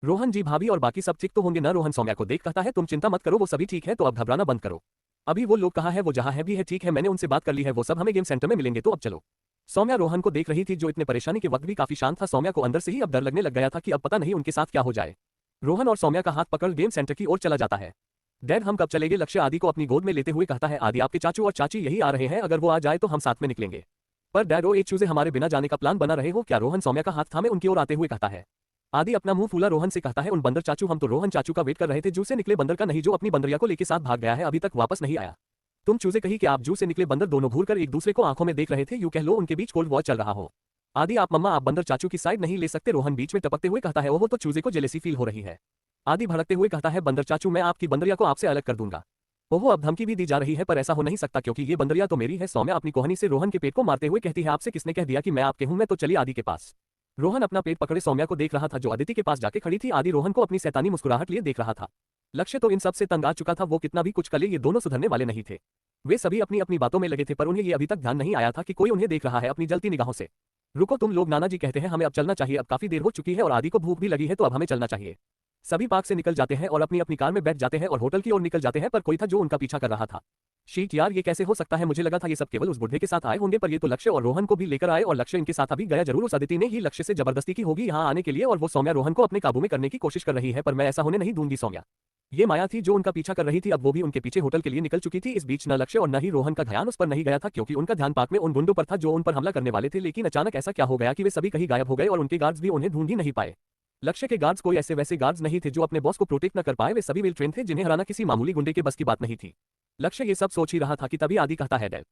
रोहन जी भाभी और बाकी सब ठीक तो होंगे ना? रोहन सौम्या को देख कहता है तुम चिंता मत करो, वो सभी ठीक है, तो अब घबराना बंद करो। अभी वो लोग कहाँ है? वो जहाँ है भी है, ठीक है, मैंने उनसे बात कर ली है, वो सब हमें गेम सेंटर में मिलेंगे, तो अब चलो। सौम्या रोहन को देख रही थी जो इतने परेशानी के वक्त भी काफी शांत था। सौम्या को अंदर से ही अब डर लगने लग गया था कि अब पता नहीं उनके साथ क्या हो जाए। रोहन और सौम्या का हाथ पकड़ गेम सेंटर की ओर चला जाता है। डैड हम कब चलेंगे? लक्ष्य आदि को अपनी गोद में लेते हुए कहता है। आदि आपके चाचू और चाची यही आ रहे हैं, अगर वो आ जाए तो हम साथ में निकलेंगे। पर डैड वो एक चूजे हमारे बिना जाने का प्लान बना रहे हो क्या? रोहन सौम्या का हाथ थामे उनकी ओर आते हुए कहता है। आदि अपना मुंह फूला रोहन से कहता है उन बंदर चाचू, हम तो रोहन चाचू का वेट कर रहे थे, जू से निकले बंदर का, नहीं जो अपनी बंदरिया को लेके साथ भाग गया है, अभी तक वापस नहीं आया। तुम चूजे कही कि आप जू से निकले बंदर दोनों घूर कर एक दूसरे को आंखों में देख रहे थे, यूं कह लो उनके बीच कोल्ड वॉर चल रहा हो। आदि आप मम्मा आप बंदर चाचू की साइड नहीं ले सकते? रोहन बीच में टपकते हुए कहता है। ओहो, तो चूजे को जेलेसी फील हो रही है। आदि भड़कते हुए कहता है बंदर चाचू मैं आपकी बंदरिया को आपसे अलग कर दूंगा। ओहो, अब धमकी भी दी जा रही है, पर ऐसा हो नहीं सकता क्योंकि ये बंदरिया तो मेरी है। सौम्या अपनी कोहनी से रोहन के पेट को मारते हुए कहती है आपसे किसने कह दिया कि मैं आपके हूं? मैं तो चली आदि के पास। रोहन अपना पेट पकड़े सौम्या को देख रहा था जो अदिति के पास जाके खड़ी थी। आदि रोहन को अपनी शैतानी मुस्कुराहट लिए देख रहा था। लक्ष्य तो इन सब से तंग आ चुका था, वो कितना भी कुछ करे ये दोनों सुधरने वाले नहीं थे। वे सभी अपनी अपनी बातों में लगे थे, पर उन्हें ये अभी तक ध्यान नहीं आया था कि कोई उन्हें देख रहा है अपनी जलती निगाहों से। रुको तुम लोग, नाना जी कहते हैं हमें अब चलना चाहिए, अब काफी देर हो चुकी है और आदि को भूख भी लगी है, तो अब हमें चलना चाहिए। सभी पार्क से निकल जाते हैं और अपनी अपनी कार में बैठ जाते हैं और होटल की ओर निकल जाते हैं, पर कोई था जो उनका पीछा कर रहा था। शीट यार, ये कैसे हो सकता है? मुझे लगा था ये सब केवल उस बुढ़े के साथ आए होंगे, पर ये तो लक्ष्य और रोहन को भी लेकर आए और लक्ष्य इनके साथ अभी गया जरूर। उस अदिति ने ही लक्ष्य से जबरदस्ती की होगी यहाँ आने के लिए और वो सौम्या रोहन को अपने काबू में करने की कोशिश कर रही है, पर मैं ऐसा होने नहीं दूंगी। सौम्या ये माया थी जो उनका पीछा कर रही थी, अब वो भी उनके पीछे होटल के लिए निकल चुकी थी। इस बीच न लक्ष्य और न ही रोहन का ध्यान उस पर नहीं गया था क्योंकि उनका ध्यान पार्क में उन गुंडों पर था जो उन पर हमला करने वाले थे। लेकिन अचानक ऐसा क्या हो गया कि वे सभी कहीं गायब हो गए और उनके गार्ड्स भी उन्हें ढूंढ ही नहीं पाए। लक्ष्य के गार्ड्स कोई ऐसे वैसे गार्ड्स नहीं थे जो अपने बॉस को प्रोटेक्ट न कर पाए, वे सभी वेल ट्रेन थे जिन्हें हराना किसी मामूली गुंडे के बस की बात नहीं थी। लक्ष्य ये सब सोच ही रहा था कि तभी आदि कहता है डैड।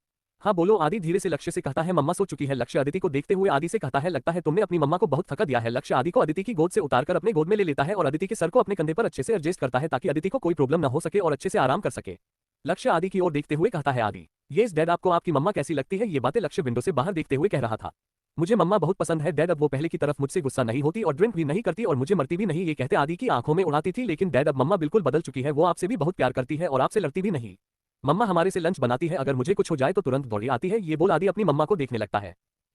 हाँ बोलो। आदि धीरे से लक्ष्य से कहता है मम्मा सो चुकी है। लक्ष्य अदिति को देखते हुए आदि से कहता है लगता है तुमने अपनी मम्मा को बहुत थका दिया है। लक्ष्य आदि को अदिति की गोद से उतारकर अपने गोद में ले लेता है और अदिति के सर को अपने कंधे पर अच्छे से एडजस्ट करता है ताकि अदिति को कोई प्रॉब्लम न हो सके और अच्छे से आराम कर सके। लक्ष्य आदि की ओर देखते हुए कहता है आदि ये इस डैड आपको आपकी मम्मा कैसी लगती है? ये बातें लक्ष्य विंडो से बाहर देखते हुए कह रहा था। मुझे मम्मा बहुत पसंद है डैड, अब वो पहले की तरफ मुझसे गुस्सा नहीं होती और ड्रिंक भी नहीं करती और मुझे मरती भी नहीं। ये कहते आदि की आंखों में उड़ाती थी, लेकिन डैड अब मम्मा बिल्कुल बदल चुकी है, वो आपसे भी बहुत प्यार करती है और आपसे लड़ती भी नहीं। मम्मा हमारे से लंच बनाती है, अगर मुझे कुछ हो जाए तो तुरंत दौड़ी आती है। ये बोल आदि अपनी मम्मा को देखने लगता है।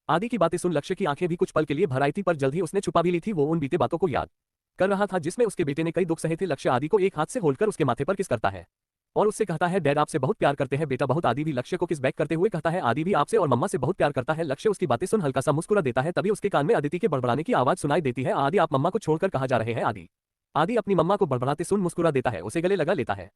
आदि की बातें सुन लक्ष्य की आंखें भी कुछ पल के लिए भर आई थी, पर जल्द ही उसने छुपा भी ली थी। वो उन बीते बातों को याद कर रहा था जिसमें उसके बेटे ने कई दुख सहे थे। लक्ष्य आदि को एक हाथ से होल्ड कर उसके माथे पर किस करता है और उससे कहता है डैड आपसे बहुत प्यार करते हैं बेटा, बहुत। आदि भी लक्ष्य को किस बैक करते हुए कहता है आदि भी आपसे और मम्मा से बहुत प्यार करता है। लक्ष्य उसकी बातें सुन हल्का सा मुस्कुरा देता है, तभी उसके कान में अदिति के बड़बड़ाने की आवाज सुनाई देती है। आदि आप मम्मा को छोड़कर कहाँ जा रहे हैं? आदि आदि अपनी मम्मा को बड़बड़ाते सुन मुस्कुरा देता है, उसे गले लगा लेता है।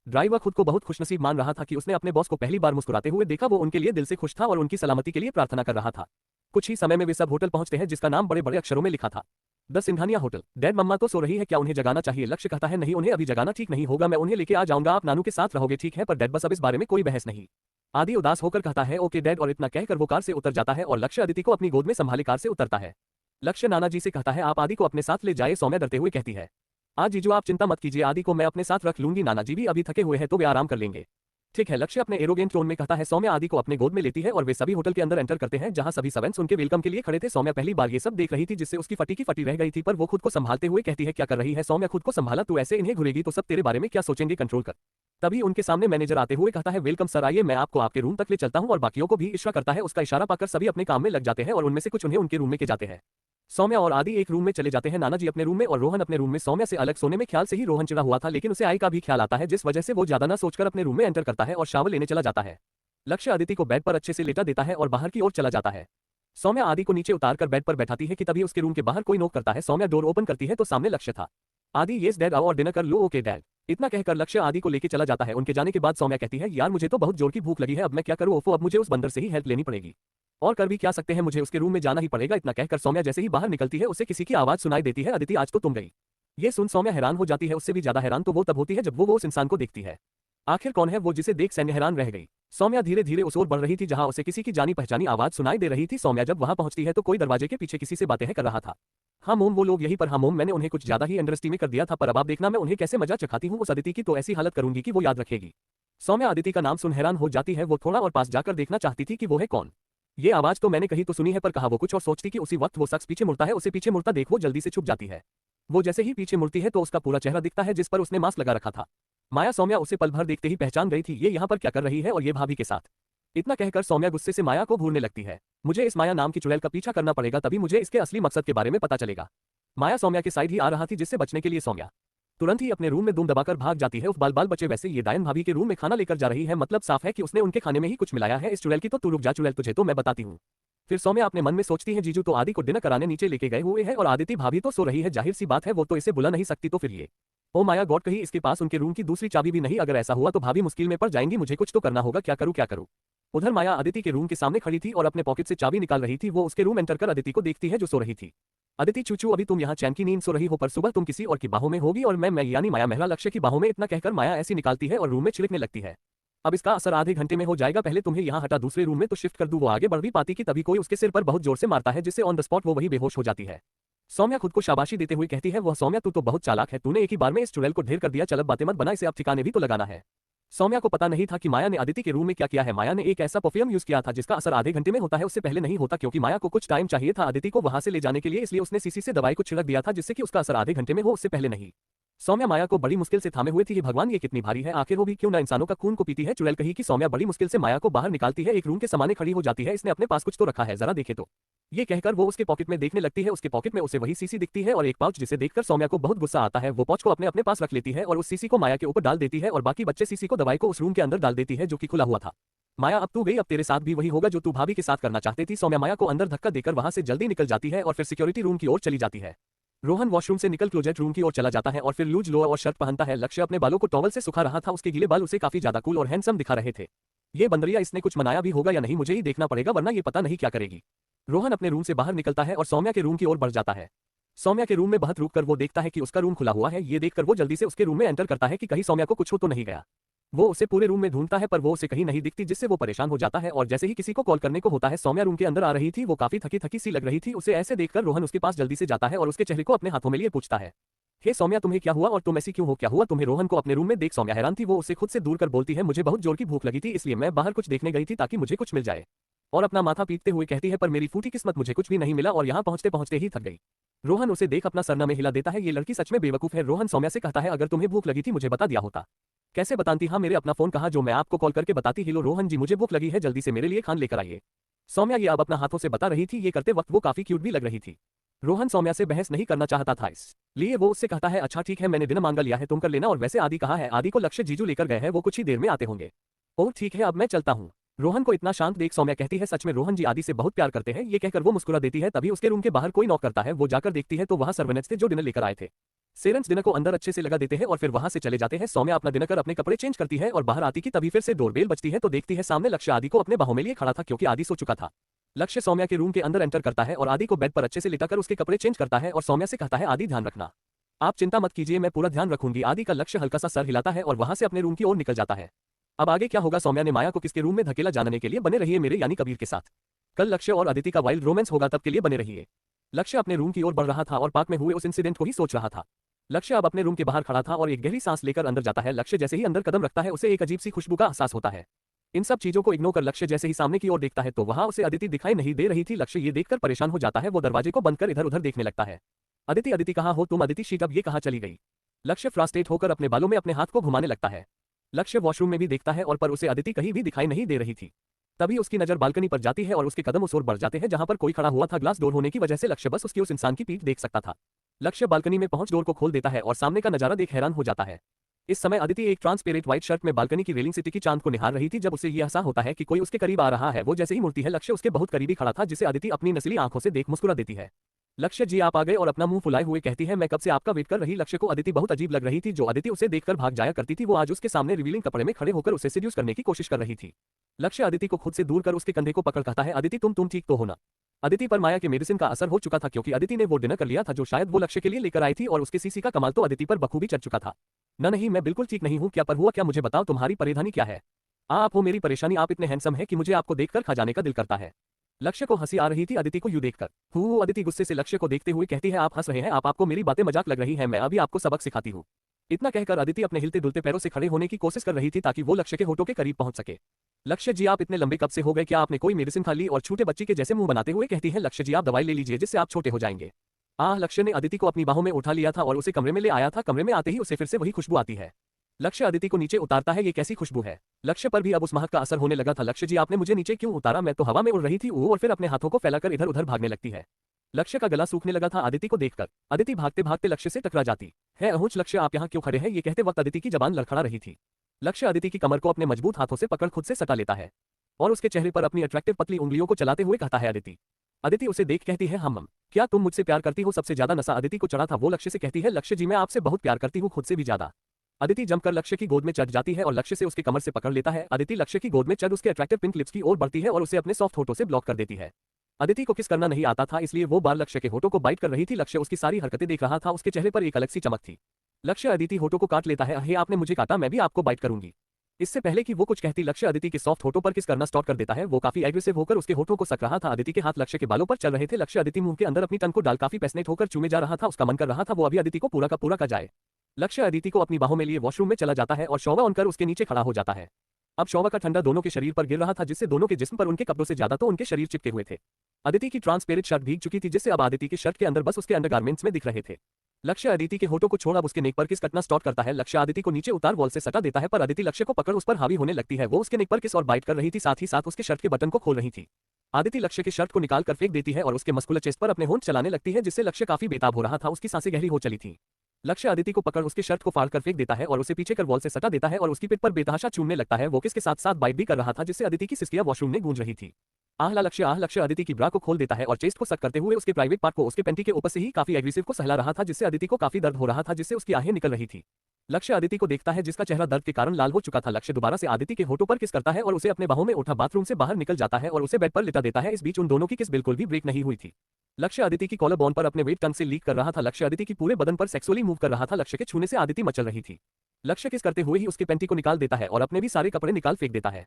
ड्राइवर खुद को बहुत खुशनसीब मान रहा था कि उसने अपने बॉस को पहली बार मुस्कुराते हुए देखा। वो उनके लिए दिल से खुश था और उनकी सलामती के लिए प्रार्थना कर रहा था। कुछ ही समय में वे सब होटल पहुंचते हैं जिसका नाम बड़े बड़े अक्षरों में लिखा था, द सिंघानिया होटल। डैड मम्मा तो सो रही है, क्या उन्हें जगाना चाहिए? लक्ष्य कहता है नहीं, उन्हें अभी जगाना ठीक नहीं होगा, मैं उन्हें लेके आ जाऊंगा, आप नानू के साथ रहोगे ठीक है? पर डैड बस अब इस बारे में कोई बहस नहीं। आदि उदास होकर कहता है ओके डैड, और इतना कहकर वो कार से उतर जाता है और लक्ष्य अदिति को अपनी गोद में संभाले कार से उतरता है। लक्ष्य नाना जी से कहता है आप आदि को अपने साथ ले जाए। सौम्या डरते हुए कहती है आज जीजू आप चिंता मत कीजिए, आदि को मैं अपने साथ रख लूंगी, नाना जी भी अभी थके हुए हैं तो वे आराम कर लेंगे। ठीक है, लक्ष्य अपने एरोगेंट टोन में कहता है। सौम्या आदि को अपने गोद में लेती है और वे सभी होटल के अंदर एंटर करते हैं जहां सभी सर्वेंट्स उनके वेलकम के लिए खड़े थे। सौम्या पहली बार ये सब देख रही थी जिससे उसकी फटी की फटी रह गई थी, पर वो खुद को संभालते हुए कहती है क्या कर रही है सौम्या, खुद को संभाला, तू ऐसे इन्हें घुरेगी तो सब तेरे बारे में क्या सोचेंगे, कंट्रोल कर। तभी उनके सामने मैनेजर आते हुए कहता है वेलकम सर, आइए मैं आपको आपके रूम तक ले चलता हूं, और बाकियों को भी इशारा करता है। उसका इशारा पाकर सभी अपने काम में लग जाते हैं और उनमें से कुछ उन्हें उनके रूम में के जाते हैं। सौम्या और आदि एक रूम में चले जाते हैं, नाना जी अपने रूम में और रोहन अपने रूम में। सौम्या से अलग सोने में ख्याल से ही रोहन चिढ़ा हुआ था, लेकिन उसे आई का भी ख्याल आता है जिस वजह से वो ज्यादा न सोचकर अपने रूम में एंटर करता है और शावर लेने चला जाता है। लक्ष्य अदिति को बेड पर अच्छे से लेटा देता है और बाहर की ओर चला जाता है। सौम्या आदि को नीचे उतारकर बेड पर बैठाती है कि तभी उसके रूम के बाहर कोई नॉक करता है। सौम्या डोर ओपन करती है तो सामने लक्ष्य था। आदि येस डैड, आओ और डिनर कर लो। Okay dad. इतना कहकर लक्ष्य आदि को लेके चला जाता है। उनके जाने के बाद सौम्या कहती है यार मुझे तो बहुत जोर की भूख लगी है, अब मैं क्या करूँ? ओफो, अब मुझे उस बंदर से ही हेल्प लेनी पड़ेगी, और कर भी क्या सकते हैं, मुझे उसके रूम में जाना ही पड़ेगा। इतना कहकर सौम्या जैसे ही बाहर निकलती है उसे किसी की आवाज सुनाई देती है, अदिति आज तो तुम गई। ये सुन सौम्या हैरान हो जाती है, उससे भी ज्यादा हैरान तो वो तब होती है जब वो उस इंसान को देखती है। आखिर कौन है वो जिसे देख सैन्य हैरान रह गई। सौम्या धीरे धीरे उस ओर बढ़ रही थी जहां उसे किसी की जानी पहचानी आवाज सुनाई दे रही थी। सौम्या जब वहां पहुंचती है तो कोई दरवाजे के पीछे किसी से बातें कर रहा था। हाँ मोम, वो लोग यही पर। हाँ मोम, मैंने उन्हें कुछ ज्यादा ही अंडरएस्टिमेट कर दिया था, पर अब आप देखना मैं उन्हें कैसे मजा चखाती हूँ। उस अदिति की तो ऐसी हालत करूंगी कि वो याद रखेगी। सौम्या अदिति का नाम सुन हैरान हो जाती है, वो थोड़ा और पास जाकर देखना चाहती थी कि वो है कौन। ये आवाज तो मैंने कहीं तो सुनी है, पर कहा वो कुछ और सोचती कि उसी वक्त वो शख्स पीछे मुड़ता है। उसे पीछे मुड़ता देख वो जल्दी से छुप जाती है। वो जैसे ही पीछे मुड़ती है तो उसका पूरा चेहरा दिखता है जिस पर उसने मास्क लगा रखा था। माया सौम्या उसे पल भर देखते ही पहचान गई थी, ये यहाँ पर क्या कर रही है और ये भाभी के साथ। इतना कहकर सौम्या गुस्से से माया को घूरने लगती है। मुझे इस माया नाम की चुड़ैल का पीछा करना पड़ेगा, तभी मुझे इसके असली मकसद के बारे में पता चलेगा। माया सौम्या के साइड ही आ रहा थी जिससे बचने के लिए सौम्या तुरंत ही अपने रूम में दुम दबाकर भाग जाती है। उफ बाल बाल बचे वैसे ये डायन भाभी के रूम में खाना लेकर जा रही है, मतलब साफ है कि उसने उनके खाने में ही कुछ मिलाया है। इस चुड़ैल की तो तू रुक जा चुड़ैल, तुझे तो मैं बताती हूँ। फिर सौम्या अपने मन में सोचती है जीजू तो आदि को डिनर कराने नीचे लेके गए हुए हैं और आदिति भाभी तो सो रही है, जाहिर सी बात है वो तो इसे बुला नहीं सकती, तो फिर ये ओ माया गॉड कहीं इसके पास उनके रूम की दूसरी चाबी भी नहीं, अगर ऐसा हुआ तो भाभी मुश्किल में पड़ जाएंगी, मुझे कुछ तो करना होगा, क्या करूँ क्या करूँ। उधर माया अदिति के रूम के सामने खड़ी थी और अपने पॉकेट से चाबी निकाल रही थी। वो उसके रूम एंटर कर अदिति को देखती है जो सो रही थी। अदिति चूचू अभी तुम यहाँ चैन की नींद सो रही हो, पर सुबह तुम किसी और की बाहों में होगी और मैं यानी माया मेहरा लक्ष्य की बाहों में। इतना कहकर माया ऐसी निकालती है और रूम में छिड़कने लगती है। अब इसका असर आधे घंटे में हो जाएगा, पहले तुम्हें यहाँ हटा दूसरे रूम में तो शिफ्ट कर दूं। वो आगे बढ़ भी पाती कि तभी कोई उसके सिर पर बहुत जोर से मारता है जिससे ऑन द स्पॉट वो वही बेहोश हो जाती है। सौम्या खुद को शाबाशी देते हुए कहती है वह सौम्या तू तो बहुत चालाक है, तूने एक ही बार में इस चुड़ैल को ढेर कर दिया, चल अब बातें मत बना, इसे अब ठिकाने भी तो लगाना है। सौम्या को पता नहीं था कि माया ने अदिति के रूम में क्या किया है। माया ने एक ऐसा परफ्यूम यूज किया था जिसका असर आधे घंटे में होता है, उससे पहले नहीं होता, क्योंकि माया को कुछ टाइम चाहिए था अदिति को वहां से ले जाने के लिए, इसलिए उसने सीसी से दवाई को छिड़क दिया था जिससे कि उसका असर आधे घंटे में हो, उससे पहले नहीं। सौम्या माया को बड़ी मुश्किल से थामे हुए थी। भगवान ये कितनी भारी है, आखिर वो भी क्यों ना इंसानों का खून को पीती है। चुड़ैल कही कि सौम्या बड़ी मुश्किल से माया को बाहर निकालती है, एक रूम के सामने खड़ी हो जाती है, इसने अपने पास कुछ तो रखा है, जरा देखे तो। ये कहकर वो उसके पॉकेट में देखने लगती है, उसके पॉकेट में उसे वही सीसी दिखती है और एक पाउच, जिसे देखकर सौम्या को बहुत गुस्सा आता है। वो पाउच को अपने अपने पास रख लेती है और उस सीसी को माया के ऊपर डाल देती है और बाकी बच्चे सीसी को दवाई को उस रूम के अंदर डाल देती है जो कि खुला हुआ था। माया अब तू गई, अब तेरे साथ भी वही होगा जो तू भाभी के साथ करना चाहती थी। सौम्या माया को अंदर धक्का देकर वहां से जल्दी निकल जाती है और फिर सिक्योरिटी रूम की ओर चली जाती है। रोहन वॉशरूम से निकल क्लोजेट रूम की ओर चला जाता है और फिर लूज लोअर और शर्ट पहनता है। लक्ष्य अपने बालों को टॉवल से सुखा रहा था, उसके गीले बाल उसे काफी ज्यादा कूल और हैंडसम दिखा रहे थे। ये बंदरिया इसने कुछ मनाया भी होगा या नहीं, मुझे ही देखना पड़ेगा वरना ये पता नहीं क्या करेगी। रोहन अपने रूम से बाहर निकलता है और सौम्या के रूम की ओर बढ़ जाता है। सौम्या के रूम में बहुत रुककर वो देखता है कि उसका रूम खुला हुआ है। ये देखकर वो जल्दी से उसके रूम में एंटर करता है कि कहीं सौम्या को कुछ हो तो नहीं गया। वो उसे पूरे रूम में ढूंढता है पर वो उसे कहीं नहीं दिखती, जिससे वो परेशान हो जाता है और जैसे ही किसी को कॉल करने को होता है। सौम्या रूम के अंदर आ रही थी, वो काफी थकी थकी सी लग रही थी। उसे ऐसे देखकर रोहन उसके पास जल्दी से जाता है और उसके चेहरे को अपने हाथों में लिए पूछता है, हे सौम्या तुम्हें क्या हुआ और तुम ऐसी क्यों हो, क्या हुआ तुम्हें। रोहन को अपने रूम में देख सौम्या हैरान थी, वो उसे खुद से दूर कर बोलती है मुझे बहुत जोर की भूख लगी थी, इसलिए मैं बाहर कुछ देखने गई थी ताकि मुझे कुछ मिल जाए। और अपना माथा पीटते हुए कहती है पर मेरी फूटी किस्मत, मुझे कुछ भी नहीं मिला और यहाँ पहुंचते पहुंचते ही थक गई। रोहन उसे देख अपना सरना में हिला देता है, ये लड़की सच में बेवकूफ है। रोहन सौम्या से कहता है अगर तुम्हें भूख लगी थी मुझे बता दिया होता। कैसे बताती, हाँ मेरे अपना फोन कहा जो मैं आपको कॉल करके बताती। हिलो रोहन जी मुझे भूख लगी है, जल्दी से मेरे लिए खान लेकर आइए। सौम्या ये अब अपना हाथों से बता रही थी, ये करते वक्त वो काफी क्यूट भी लग रही थी। रोहन सौम्या से बहस नहीं करना चाहता था, इसलिए वो उससे कहता है अच्छा ठीक है मैंने दिन मांगा लिया है, तुम कर लेना। और वैसे आदि कहाँ है, आदि को लक्ष्य जीजू लेकर गए हैं, वो कुछ ही देर में आते होंगे। ओह ठीक है अब मैं चलता हूँ। रोहन को इतना शांत देख सौम्या कहती है सच में रोहन जी आदि से बहुत प्यार करते हैं। ये कहकर वो मुस्कुरा देती है। तभी उसके रूम के बाहर कोई नॉक करता है, वो जाकर देखती है तो वहाँ सर्वेंट्स थे जो डिनर लेकर आए थे। सेरेंट्स डिनर को अंदर अच्छे से लगा देते हैं और फिर वहां से चले जाते हैं। सौम्या अपना डिनर कर अपने कपड़े चेंज करती है और बाहर आती कि तभी फिर से डोरबेल बजती है तो देखती है सामने लक्ष्य आदि को अपने बाहों में लिए खड़ा था, क्योंकि आदि सो चुका था। लक्ष्य सौम्या के रूम के अंदर एंटर करता है और आदि को बेड पर अच्छे से लिटाकर उसके कपड़े चेंज करता है और सौम्या से कहता है आदि ध्यान रखना। आप चिंता मत कीजिए मैं पूरा ध्यान रखूंगी। आदि का लक्ष्य हल्का सा सर हिलाता है और वहां से अपने रूम की ओर निकल जाता है। अब आगे क्या होगा, सौम्या ने माया को किसके रूम में धकेला जानने के लिए बने रहिए मेरे यानी कबीर के साथ। कल लक्ष्य और अदिति का वाइल्ड रोमांस होगा, तब के लिए बने रहिए। लक्ष्य अपने रूम की ओर बढ़ रहा था और पार्क में हुए उस इंसिडेंट को ही सोच रहा था। लक्ष्य अब अपने रूम के बाहर खड़ा था और एक गहरी सांस लेकर अंदर जाता है। लक्ष्य जैसे ही अंदर कदम रखता है उसे एक अजीब सी खुशबू का एहसास होता है। इन सब चीजों को इग्नोर कर लक्ष्य जैसे ही सामने की ओर देखता है तो वहां उसे अदिति दिखाई नहीं दे रही थी। लक्ष्य ये देखकर परेशान हो जाता है, वो दरवाजे को बंद कर इधर उधर देखने लगता है। अदिति अदिति कहाँ हो तुम, अदिति शीट अब ये कहाँ चली गई। लक्ष्य फ्रस्ट्रेट होकर अपने बालों में अपने हाथ को घुमाने लगता है। लक्ष्य वॉशरूम में भी देखता है और पर उसे अदिति कहीं भी दिखाई नहीं दे रही थी। तभी उसकी नजर बालकनी पर जाती है और उसके कदम उस ओर बढ़ जाते हैं जहां पर कोई खड़ा हुआ था। ग्लास डोर होने की वजह से लक्ष्य बस उसकी उस इंसान की पीठ देख सकता था। लक्ष्य बालकनी में पहुंच डोर को खोल देता है और सामने का नजारा देख हैरान हो जाता है। इस समय अदिति एक ट्रांसपेरेंट व्हाइट शर्ट में बालकनी की रेलिंग से टिकी चांद को निहार रही थी। जब उसे यह एहसास होता है कि कोई उसके करीब आ रहा है, वो जैसे ही मुड़ती है लक्ष्य उसके बहुत करीबी खड़ा था, जिसे अदिति अपनी नसीली आंखों से देख मुस्कुरा देती है। लक्ष्य जी आप आ गए और अपना मुंह फुलाए हुए कहती है मैं कब से आपका वेट कर रही। लक्ष्य को अदिति बहुत अजीब लग रही थी। जो अदिति उसे देखकर भाग जाया करती थी वो आज उसके सामने रिवीलिंग कपड़े में खड़े होकर उसे सेड्यूस करने की कोशिश कर रही थी। लक्ष्य अदिति को खुद से दूर कर उसके कंधे को पकड़ कहता है अदिति तुम ठीक तो हो ना। अदिति पर माया के मेडिसिन का असर हो चुका था, क्योंकि अदिति ने वो डिनर कर लिया था जो शायद वो लक्ष्य के लिए लेकर आई थी और उसके सीसी का कमाल तो अदिति पर बखूबी चढ़ चुका था। नहीं मैं बिल्कुल ठीक नहीं हूँ, क्या पर हुआ क्या, मुझे बताओ तुम्हारी परेशानी क्या है। आप हो मेरी परेशानी, आप इतने हैंडसम है कि मुझे आपको देखकर खा जाने का दिल करता है। लक्ष्य को हंसी आ रही थी अदिति को यूं देखकर। अदिति गुस्से से लक्ष्य को देखते हुए कहती है आप हंस रहे हैं, आपको मेरी बातें मजाक लग रही है, मैं अभी आपको सबक सिखाती हूँ। इतना कहकर अदिति अपने हिलते डुलते पैरों से खड़े होने की कोशिश कर रही थी ताकि वो लक्ष्य के होठों के करीब पहुंच सके। लक्ष्य जी आप इतने लंबे कब से हो गए, क्या आपने कोई मेडिसिन खा ली, और छोटे बच्ची के जैसे मुंह बनाते हुए कहती है लक्ष्य जी आप दवाई ले लीजिए जिससे आप छोटे हो जाएंगे। लक्ष्य ने अदिति को अपनी बाहों में उठा लिया था और उसे कमरे में ले आया था। कमरे में आते ही उसे फिर से वही खुशबू आती है। लक्ष्य अदिति को नीचे उतारता है, ये कैसी खुशबू है। लक्ष्य पर भी अब उस महक का असर होने लगा था। लक्ष्य जी आपने मुझे नीचे क्यों उतारा, मैं तो हवा में उड़ रही थी। और फिर अपने हाथों को फैलाकर इधर उधर भागने लगती है। लक्ष्य का गला सूखने लगा था अदिति को देखकर। अदिति भागते भागते लक्ष्य से टकरा जाती है। अहुच लक्ष्य, आप यहाँ क्यों खड़े हैं? ये कहते वक्त अदिति की जबान लड़खड़ा रही थी। लक्ष्य अदिति की कमर को अपने मजबूत हाथों से पकड़ खुद से सटा लेता है और उसके चेहरे पर अपनी अट्रैक्टिव पतली उंगलियों को चलाते हुए कहता है अदिति। अदिति उसे देख कहती है, हम क्या तुम मुझसे प्यार करती हो? सबसे ज्यादा नशा अदिति को चढ़ा था। वो लक्ष्य से कहती है, लक्ष्य जी मैं आपसे बहुत प्यार करती हूँ, खुद से भी ज्यादा। अदिति जमकर लक्ष्य की गोद में चढ़ जाती है और लक्ष्य से उसकी कमर से पकड़ लेता है। अदिति लक्ष्य की गोद में चढ़ उसके अट्रैक्टिव पिंक लिप्स की ओर बढ़ती है और उसे अपने सॉफ्ट होठों से ब्लॉक कर देती है। अदिति को किस करना नहीं आता था, इसलिए वो बार लक्ष्य के होठों को बाइट कर रही थी। लक्ष्य उसकी सारी हरकतें देख रहा था, उसके चेहरे पर एक अलग सी चमक थी। लक्ष्य अदिति होठों को काट लेता है। हे आपने मुझे काटा, मैं भी आपको बाइट करूंगी। इससे पहले कि वो कुछ कहती, लक्ष्य अदिति के सॉफ्ट होठों पर किस करना स्टार्ट कर देता है। वो काफी एग्रेसिव होकर उसके होठों को सक रहा था। अदिति के हाथ लक्ष्य के बालों पर चल रहे थे। लक्ष्य अदिति मुंह के अंदर अपनी टंग को डाल काफी पैशनेट होकर चूमे जा रहा था। उसका मन कर रहा था वो अभी अदिति को पूरा का पूरा का जाए। लक्ष्य अदिति को अपनी बाहों में लिए वॉशरूम में चला जाता है और शॉवर ऑन कर उसके नीचे खड़ा हो जाता है। अब शॉवर का ठंडा दोनों के शरीर पर गिर रहा था, जिससे दोनों के जिस्म पर उनके कपड़ों से ज्यादा तो उनके शरीर चिपके हुए थे। अदिति की ट्रांसपेरेंट शर्ट भीग चुकी थी, जिससे अब अदिति के शर्ट के अंदर बस उसके अंडरगारमेंट्स में दिख रहे थे। लक्ष्य अदिति के होठों को छोड़ अब उसके नेक पर किस कटना स्टार्ट करता है। लक्ष्य अदिति को नीचे उतार वॉल से सटा देता है, पर अदिति लक्ष्य को पकड़ उस पर हावी होने लगती है। वो उसके नेक पर किस और बाइट कर रही थी, साथ ही साथ उसके शर्ट के बटन को खोल रही थी। अदिति लक्ष्य के शर्ट को निकाल कर फेंक देती है और उसके मस्कुलर चेस्ट पर अपने होंठ चलाने लगती है, जिससे लक्ष्य काफी बेताब हो रहा था। उसकी सांसें गहरी हो चली थी। लक्ष्य अदिति को पकड़ उसके शर्ट को फाड़ कर फेंक देता है और उसे पीछे कर वॉल से सटा देता है और उसकी पिठ पर बेतहाशा चूमने लगता है। वो किसके साथ साथ बाइट भी कर रहा था, जिससे अदिति की सिसकियां वॉशरूम में गूंज रही थी। आहला लक्ष्य, आह लक्ष्य अदिति की ब्रा को खोल देता है और चेस्ट को सक करते हुए उसके प्राइवेट पार्ट को उसके पेंटी के ऊपर से ही काफी एग्रेसिव को सहला रहा था, जिससे अदिति को काफी दर्द हो रहा था, जिससे उसकी आहें निकल रही थी। लक्ष्य अदिति को देखता है, जिसका चेहरा दर्द के कारण लाल हो चुका था। लक्ष्य दोबारा से अदिति के होठों पर किस करता है और उसे अपने बाहों में उठा बाथरूम से बाहर निकल जाता है और उसे बेड पर लिटा देता है। इस बीच उन दोनों की किस बिल्कुल भी ब्रेक नहीं हुई थी। लक्ष्य अदिति की कॉलर बोन पर अपने वेट टंग से लीक कर रहा था। लक्ष्य अदिति की पूरे बदन पर सेक्सुअली मूव कर रहा था। लक्ष्य के छूने से अदिति मचल रही थी। लक्ष्य किस करते हुए ही उसके पेंटी को निकाल देता है और अपने भी सारे कपड़े निकाल फेंक देता है।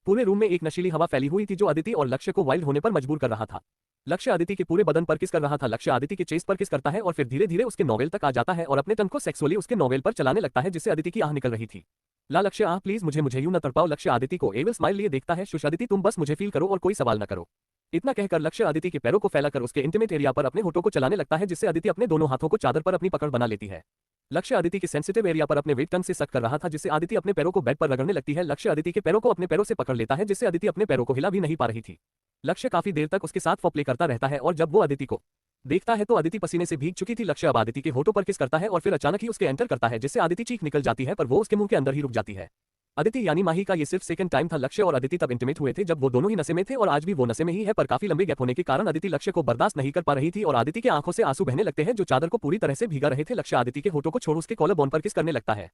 पूरे रूम में एक नशीली हवा फैली हुई थी, जो अदिति और लक्ष्य को वाइल्ड होने पर मजबूर कर रहा था। लक्ष्य अदिति के पूरे बदन पर किस कर रहा था। लक्ष्य अदिति के चेस्ट पर किस करता है और फिर धीरे धीरे उसके नोवेल तक आ जाता है और अपने टंग को सेक्सुअली उसके नोवेल पर चलाने लगता है, जिससे अदिति की आह निकल रही थी। ला लक्ष्य, आह प्लीज मुझे यूं न तड़पाओ। लक्ष्य अदिति को एविल स्माइल लिए देखता है। शुश अदिति, तुम बस मुझे फील करो और कोई सवाल न करो। इतना कहकर लक्ष्य अदिति के पैरों को फैलाकर उसके इंटीमेट एरिया पर अपने होठों को चलाने लगता है, जिससे अदिति अपने दोनों हाथों को चादर पर अपनी पकड़ बना लेती है। लक्ष्य अदिति के सेंसिटिव एरिया पर अपने वेट टंग से सक कर रहा था, जिससे अदिति अपने पैरों को बेड पर रगड़ने लगती है। लक्ष्य अदिति के पैरों को अपने पैरों से पकड़ लेता है, जिससे अदिति अपने पैरों को हिला भी नहीं पा रही थी। लक्ष्य काफी देर तक उसके साथ फोप्ले करता रहता है और जब वो अदिति को देखता है तो अदिति पसीने से भीग चुकी थी। लक्ष्य अब अदिति के होठों पर किस करता है और फिर अचानक ही उसके एंटर करता है, जिससे अदिति चीख निकल जाती है, पर वो उसके मुंह के अंदर ही रुक जाती है। अदिति यानी माही का ये सिर्फ सेकंड टाइम था। लक्ष्य और अदिति तब इंटीमेट हुए थे जब वो दोनों ही नशे में थे और आज भी वो नशे में ही है, पर काफी लंबे गैप होने के कारण अदिति लक्ष्य को बर्दाश्त नहीं कर पा रही थी और अदिति की आंखों से आंसू बहने लगते हैं, जो चादर को पूरी तरह से भीगा रहे थे। लक्ष्य अदिति के होठों को छोड़ उसके कॉलर बोन पर किस करने लगता है।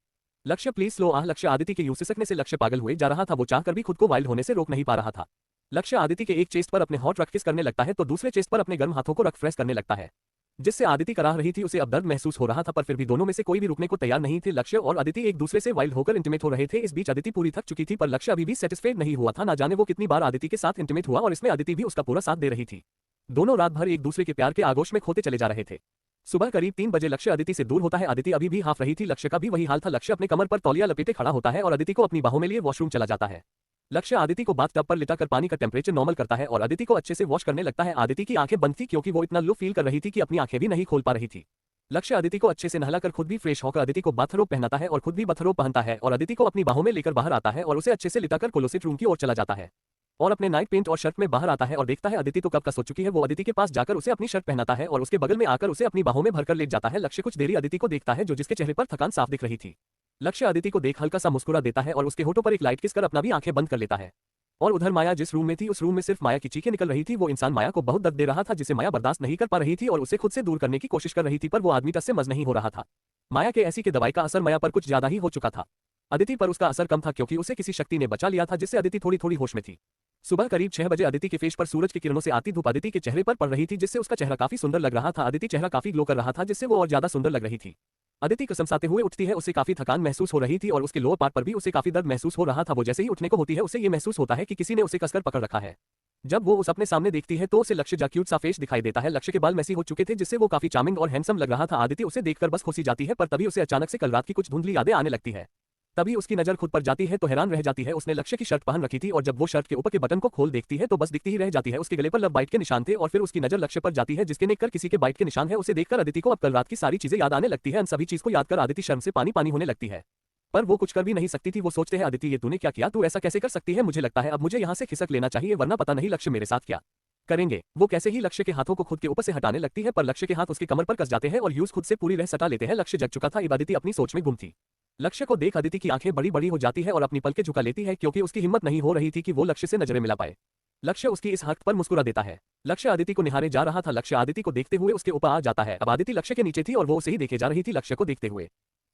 लक्ष्य प्लीज स्लो, आह लक्ष्य अदिति के यूं सिसकने से लक्ष्य पागल हुए जा रहा था। वो चाहकर भी खुद को वाइल्ड होने से रोक नहीं पा रहा था। लक्ष्य अदिति के एक चेस्ट पर अपने हॉट रख किस करने लगता है तो दूसरे चेस्ट पर अपने गर्म हाथों को रख फ्रेश करने लगता है, जिससे अदिति कराह रही थी। उसे अब दर्द महसूस हो रहा था, पर फिर भी दोनों में से कोई भी रुकने को तैयार नहीं थे। लक्ष्य और अदिति एक दूसरे से वाइल्ड होकर इंटीमेट हो रहे थे। इस बीच अदिति पूरी थक चुकी थी, पर लक्ष्य अभी भी सेटिस्फाइड नहीं हुआ था। ना जाने वो कितनी बार अदिति के साथ इंटीमेट हुआ और इसमें अदिति भी उसका पूरा साथ दे रही थी। दोनों रात भर एक दूसरे के प्यार के आगोश में खोते चले जा रहे थे। सुबह करीब 3 बजे लक्ष्य अदिति से दूर होता है। अदिति अभी भी हाफ रही थी। लक्ष्य का भी वही हाल था। लक्ष्य अपने कमर पर तौलिया लपेटे खड़ा होता है और अदिति को अपनी बाहों में लिए वॉशरूम चला जाता है। लक्ष्य अदिति को बाथ टब पर लिटाकर पानी का टेम्परेचर नॉर्मल करता है और अदिति को अच्छे से वॉश करने लगता है। अदिति की आंखें बंद थी क्योंकि वो इतना लो फील कर रही थी कि अपनी आंखें भी नहीं खोल पा रही थी। लक्ष्य अदिति को अच्छे से नहलाकर खुद भी फ्रेश होकर अदिति को बाथरोब पहनाता है और खुद भी बाथरोब पहनता है और अदिति को अपनी बाहों में लेकर बाहर आता है और उसे अच्छे से लिटाकर क्लोसेट रूम की ओर चला जाता है और अपने नाइट पेंट और शर्ट में बाहर आता है और देखता है अदिति तो कब का सो चुकी है। वो अदिति के पास जाकर उसे अपनी शर्ट पहनाता है और उसके बगल में आकर उसे अपनी बाहों में भरकर लेट जाता है। लक्ष्य कुछ देरी अदिति को देखता है, जो जिसके चेहरे पर थकान साफ दिख रही थी। लक्ष्य अदिति को देख हल्का सा मुस्कुरा देता है और उसके होठों पर एक लाइट किस कर अपना भी आंखें बंद कर लेता है। और उधर माया जिस रूम में थी, उस रूम में सिर्फ माया की चीखें निकल रही थी। वो इंसान माया को बहुत दर्द दे रहा था, जिसे माया बर्दाश्त नहीं कर पा रही थी और उसे खुद से दूर करने की कोशिश कर रही थी, पर वो आदमी टस से मज नहीं हो रहा था। माया के ऐसी के दवाई का असर माया पर कुछ ज्यादा ही हो चुका था। अदिति पर उसका असर कम था क्योंकि उसे किसी शक्ति ने बचा लिया था, जिससे अदिति थोड़ी थोड़ी होश में थी। सुबह करीब 6 बजे अदिति के फेस पर सूरज की किरणों से आती धूप अदिति के चेहरे पर पड़ रही थी, जिससे उसका चेहरा काफी सुंदर लग रहा था। अदिति चेहरा काफी ग्लो कर रहा था, जिससे वो और ज्यादा सुंदर लग रही थी। अदिति कसमसाते हुए उठती है। उसे काफी थकान महसूस हो रही थी और उसके लोअर पार्ट पर भी उसे काफी दर्द महसूस हो रहा था। वो जैसे ही उठने को होती है, उसे ये महसूस होता है कि किसी ने उसे कसकर पकड़ रखा है। जब वो उस अपने सामने देखती है तो उसे लक्ष्य जा क्यूट सा फेस दिखाई देता है। लक्ष्य के बाल मैसी हो चुके थे, जिससे वो काफी चार्मिंग और हैंडसम लग रहा था। अदिति उसे देखकर बस खुशी जाती है, पर तभी उसे अचानक से कल रात की कुछ धुंधली यादें आने लगती है। तभी उसकी नजर खुद पर जाती है तो हैरान रह जाती है। उसने लक्ष्य की शर्ट पहन रखी थी और जब वो शर्ट के ऊपर के बटन को खोल देखती है तो बस दिखती ही रह जाती है। उसके गले पर लव बाइट के निशान थे और फिर उसकी नजर लक्ष्य पर जाती है, जिसके नेक कर किसी के बाइट के निशान है। उसे देखकर अदिति को अब कल रात की सारी चीजें याद आने लगती है। इन सभी चीज को याद कर अदिति शर्म से पानी पानी होने लगती है, पर वो कुछ कर भी नहीं सकती थी। वो सोचते हैं, अदिति ये तूने क्या किया? तू ऐसा कैसे कर सकती है? मुझे लगता है अब मुझे यहाँ से खिसक लेना चाहिए, वरना पता नहीं लक्ष्य मेरे साथ क्या करेंगे। वो कैसे ही लक्ष्य के हाथों को खुद के ऊपर से हटाने लगती है पर लक्ष्य के हाथ उसके कमर पर कस जाते हैं और यूज खुद से पूरी रह सटा लेते हैं। लक्ष्य जग चुका था। अब अदिति अपनी सोच में गुम थी। लक्ष्य को देख अदिति की आंखें बड़ी बड़ी हो जाती है और अपनी पलकें झुका लेती है क्योंकि उसकी हिम्मत नहीं हो रही थी कि वो लक्ष्य से नजरें मिला पाए। लक्ष्य उसकी इस हरकत पर मुस्कुरा देता है। लक्ष्य अदिति को निहारे जा रहा था। लक्ष्य अदिति को देखते हुए उसके ऊपर आ जाता है। अब अदिति लक्ष्य के नीचे थी और वो उसे ही देखे जा रही थी। लक्ष्य को देखते हुए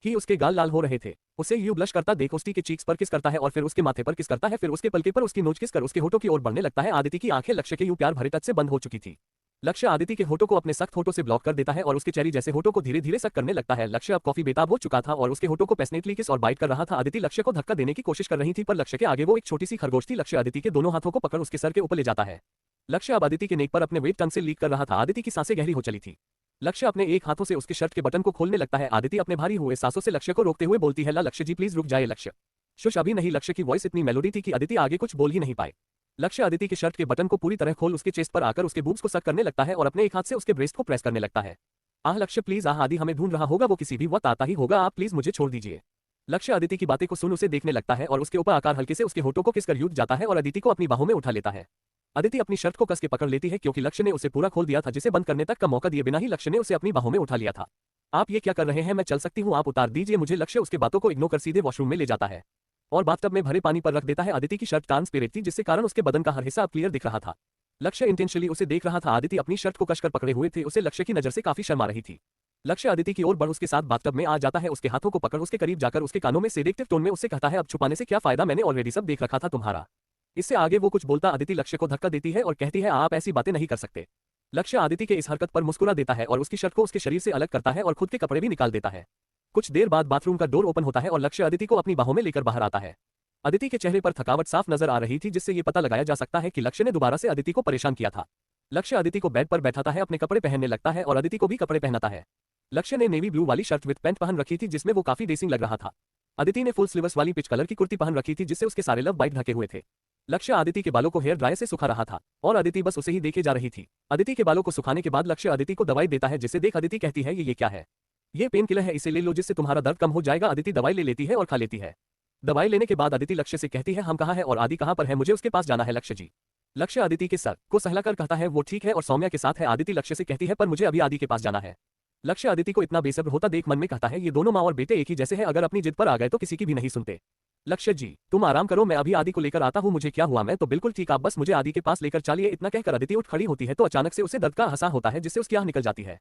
ही उसके गाल लाल हो रहे थे। उसे यूं ब्लश करता देख उसकी के चीक्स पर किस करता है और फिर उसके माथे पर किस करता है, फिर उसके पलके पर उसकी नोच किस कर उसके होठों की ओर बढ़ने लगता है। अदिति की आंखें लक्ष्य के यूं प्यार भरे टच से बंद हो चुकी थी। लक्ष्य अदिति के होठों को अपने सख्त होठों से ब्लॉक कर देता है और उसके चेरी जैसे होठों को धीरे धीरे सक करने लगता है। लक्ष्य अब कॉफी बेताब हो चुका था और उसके होठों को पैशनेटली किस और बाइट कर रहा था। अदिति लक्ष्य को धक्का देने की कोशिश कर रही थी पर लक्ष्य के आगे वो एक छोटी सी खरगोश थी। लक्ष्य अदिति के दोनों हाथों को पकड़ उसके सर के ऊपर ले जाता है। लक्ष्य अब अदिति के नेक पर अपने वेट टंग से लीक कर रहा था। अदिति की सांसें गहरी हो चली थी। लक्ष्य अपने एक हाथों से उसके शर्ट के बटन को खोलने लगता है। अदिति अपने भारी हुए सांसों से लक्ष्य को रोकते हुए बोलती है, ला लक्ष्य जी प्लीज रुक जाए। लक्ष्य शुश अभी नहीं। लक्ष्य की वॉइस इतनी मेलोडी थी कि अदिति आगे कुछ बोल ही नहीं पाए। लक्ष्य अदिति के शर्ट के बटन को पूरी तरह खोल उसके चेस्ट पर आकर उसके बूब्स को सक करने लगता है और अपने एक हाथ से उसके ब्रेस्ट को प्रेस करने लगता है। आह लक्ष्य प्लीज, आह आदि हमें ढूंढ रहा होगा, वो किसी भी वक्त आता ही होगा, आप प्लीज मुझे छोड़ दीजिए। लक्ष्य अदिति की बातें को सुन उसे देखने लगता है और उसके ऊपर आकार हल्के से उसके होठों को किस कर यूं जाता है और अदिति को अपनी बाहों में उठा लेता है। अदिति अपनी शर्ट को कस के पकड़ लेती है क्योंकि लक्ष्य ने उसे पूरा खोल दिया था, जिसे बंद करने तक का मौका दिए बिना ही लक्ष्य ने उसे अपनी बाहों में उठा लिया था। आप ये क्या कर रहे हैं, मैं चल सकती हूँ, आप उतार दीजिए मुझे। लक्ष्य उसके बातों को इग्नोर कर सीधे वॉशरूम में ले जाता है और बाथटब में भरे पानी पर रख देता है। अदिति की शर्ट ट्रांसपेरेंट थी जिससे कारण उसके बदन का हर हिस्सा अब क्लियर दिख रहा था। लक्ष्य इंटेंशनली उसे देख रहा था। अदिति अपनी शर्ट को कसकर पकड़े हुए थे। उसे लक्ष्य की नजर से काफी शर्मा रही थी। लक्ष्य अदिति की ओर बढ़ उसके साथ बाथटब में आ जाता है। उसके हाथों को पकड़ उसके करीब जाकर उसके कानों में सेडेक्टिव टोन में उससे कहता है, अब छुपाने से क्या फायदा, मैंने ऑलरेडी सब देख रखा था तुम्हारा। इससे आगे वो कुछ बोलता अदिति लक्ष्य को धक्का देती है और कहती है, आप ऐसी बातें नहीं कर सकते। लक्ष्य अदिति के इस हरकत पर मुस्कुरा देता है और उसकी शर्ट को उसके शरीर से अलग करता है और खुद के कपड़े भी निकाल देता है। कुछ देर बाद बाथरूम का डोर ओपन होता है और लक्ष्य अदिति को अपनी बाहों में लेकर बाहर आता है। अदिति के चेहरे पर थकावट साफ नजर आ रही थी जिससे ये पता लगाया जा सकता है कि लक्ष्य ने दोबारा से अदिति को परेशान किया था। लक्ष्य अदिति को बेड पर बैठाता है, अपने कपड़े पहनने लगता है और अदिति को भी कपड़े पहनाता है। लक्ष्य ने नेवी ब्लू वाली शर्ट विद पैंट पहन रखी थी जिसमें वो काफी डेसिंग लग रहा था। अदिति ने फुल स्लीव्स वाली पिच कलर की कुर्ती पहन रखी थी जिससे उसके सारे लव बाइट ढके हुए थे। लक्ष्य अदिति के बालों को हेयर ड्रायर से सुखा रहा था और अदिति बस उसे ही देखे जा रही थी। अदिति के बालों को सुखाने के बाद लक्ष्य अदिति को दवाई देता है जिसे देख अदिति कहती है, ये क्या है? ये पेन किलर है, इसे ले लो जिससे तुम्हारा दर्द कम हो जाएगा। अदिति दवाई ले लेती है और खा लेती है। दवाई लेने के बाद अदिति लक्ष्य से कहती है, हम कहाँ हैं और आदि कहाँ पर है, मुझे उसके पास जाना है लक्ष्य जी। लक्ष्य अदिति के सर को सहलाकर कहता है, वो ठीक है और सौम्या के साथ है। अदिति लक्ष्य से कहती है, पर मुझे अभी आदि के पास जाना है। लक्ष्य अदिति को इतना बेसब्र होता देख मन में कहता है, ये दोनों माँ और बेटे एक ही जैसे हैं, अगर अपनी जिद पर आ गए तो किसी की भी नहीं सुनते। लक्ष्य जी तुम आराम करो, मैं अभी आदि को लेकर आता हूँ। मुझे क्या हुआ, मैं तो बिल्कुल ठीक, आप बस मुझे आदि के पास लेकर चलिए। इतना कहकर अदिति उठ खड़ी होती है तो अचानक से उसे दर्द का हंसा होता है जिससे उसकी आह निकल जाती है।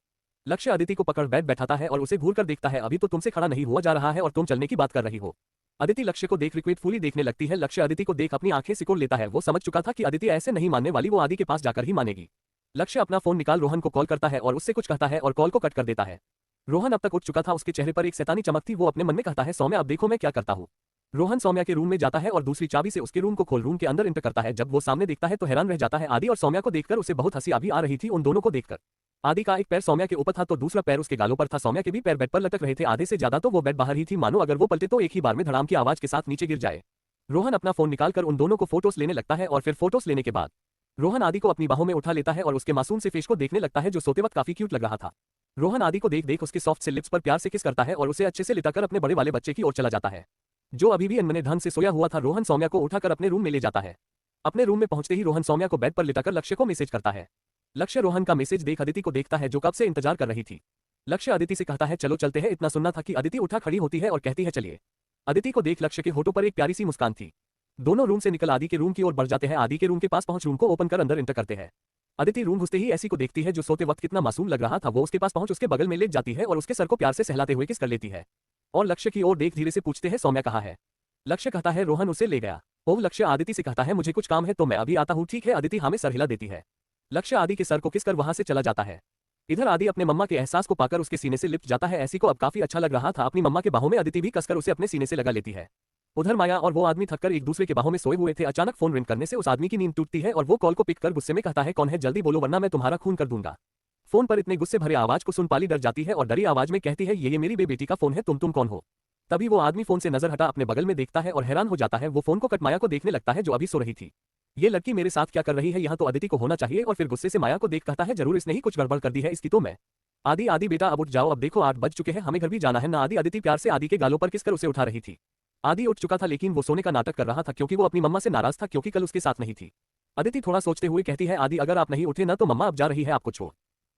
लक्ष्य अदिति को पकड़ बेड बैठाता है और उसे घूर कर देखता है, अभी तो तुमसे खड़ा नहीं हुआ जा रहा है और तुम चलने की बात कर रही हो। अदिति लक्ष्य को देख रिक्वेटफुली देखने लगती है। लक्ष्य अदिति को देख अपनी आंखें सिकोड़ लेता है। वो समझ चुका था कि अदिति ऐसे नहीं मानने वाली, वो आदि के पास जाकर ही मानेगी। लक्ष्य अपना फोन निकाल रोहन को कॉल करता है और उससे कुछ कहता है और कॉल को कट कर देता है। रोहन अब तक उठ चुका था, उसके चेहरे पर एक शैतानी चमक थी। वो अपने मन में कहता है, सौम्या अब देखो मैं क्या करता हूँ। रोहन सौम्या के रूम में जाता है और दूसरी चाबी से उसके रूम को खोल रूम के अंदर एंटर करता है। जब वो सामने देखता है तो हैरान रह जाता है। आदि और सौम्या को देखकर उसे बहुत हंसी अभी आ रही थी। उन दोनों को देखकर आदि का एक पैर सौम्या के ऊपर था तो दूसरा पैर उसके गालों पर था। सौम्या के भी पैर बेड पर लटक रहे थे, आधे से ज्यादा तो वो बेड बाहर ही थी, मानो अगर वो पलटे तो एक ही बार में धड़ाम की आवाज के साथ नीचे गिर जाए। रोहन अपना फोन निकालकर उन दोनों को फोटोस लेने लगता है और फिर फोटोस लेने के बाद रोहन आदि को अपनी बाहों में उठा लेता है और उसके मासूम से फेस को देखने लगता है जो सोते वक्त काफी क्यूट लग रहा था। रोहन आदि को देख देख उसके सॉफ्ट से लिप्स पर प्यार से किस करता है और उसे अच्छे से लिटाकर अपने बड़े वाले बच्चे की ओर चला जाता है जो अभी भी अनमने ढंग से सोया हुआ था। रोहन सौम्या को उठाकर अपने रूम में ले जाता है। अपने रूम में पहुंचते ही रोहन सौम्या को बेड पर लिटाकर लक्ष्य को मैसेज करता है। लक्ष्य रोहन का मैसेज देख अदिति को देखता है जो कब से इंतजार कर रही थी। लक्ष्य अदिति से कहता है, चलो चलते हैं। इतना सुनना था कि अदिति उठा खड़ी होती है और कहती है, चलिए। अदिति को देख लक्ष्य के होठों पर एक प्यारी सी मुस्कान थी। दोनों रूम से निकल आदि के रूम की ओर बढ़ जाते हैं। आदि के रूम के पास पहुंच रूम को ओपन कर अंदर एंटर करते हैं। अदिति रूम घुसते ही ऐसी को देखती है जो सोते वक्त कितना मासूम लग रहा था। वो उसके पास पहुंच उसके बगल में लेट जाती है और उसके सर को प्यार से सहलाते हुए किस कर लेती है और लक्ष्य की ओर देख धीरे से पूछते हैं, सौम्या कहाँ है? लक्ष्य कहता है, रोहन उसे ले गया। ओह। लक्ष्य आदिति से कहता है, मुझे कुछ काम है तो मैं अभी आता हूँ। ठीक है। अदिति हाँ में सर हिला देती है। लक्ष्य आदि के सर को किस कर वहां से चला जाता है। इधर आदि अपने मम्मा के एहसास को पाकर उसके सीने से लिपट जाता है। ऐसी को अब काफी अच्छा लग रहा था। अपनी मम्मा के बाहों में अदिति भी कसकर उसे अपने सीने से लगा लेती है। उधर माया और वो आदमी थककर एक दूसरे के बाहों में सोए हुए थे। अचानक फोन रिंग करने से उस आदमी की नींद टूटती है और वो कॉल को पिक कर गुस्से में कहता है, कौन है, जल्दी बोलो वरना मैं तुम्हारा खून कर दूंगा। फोन पर इतने गुस्से भरे आवाज को सुन पाली डर जाती है और डरी आवाज में कहती है, ये मेरी बेटी का फोन है, तुम कौन हो? तभी वो आदमी फोन से नजर हटा अपने बगल में देखता है और हैरान हो जाता है। वो फोन को कट माया को देखने लगता है जो अभी सो रही थी। ये लड़की मेरे साथ क्या कर रही है, यहाँ तो अदिति को होना चाहिए। और फिर गुस्से से माया को देख कहता है, जरूर इसने ही कुछ गड़बड़ कर दी है इसकी तो मैं। आदि बेटा अब उठ जाओ, अब देखो 8 बज चुके हैं, हमें घर भी जाना है ना। अदिति प्यार से आदि के गालों पर किसकर उसे उठा रही थी। आदि उठ चुका था लेकिन वो सोने का नाटक कर रहा था क्योंकि वो अपनी मम्मा से नाराज था क्योंकि कल उसके साथ नहीं थी। अदिति थोड़ा सोचते हुए कहती है आदि अगर आप नहीं उठे ना तो मम्मा अब जा रही है आपको छोड़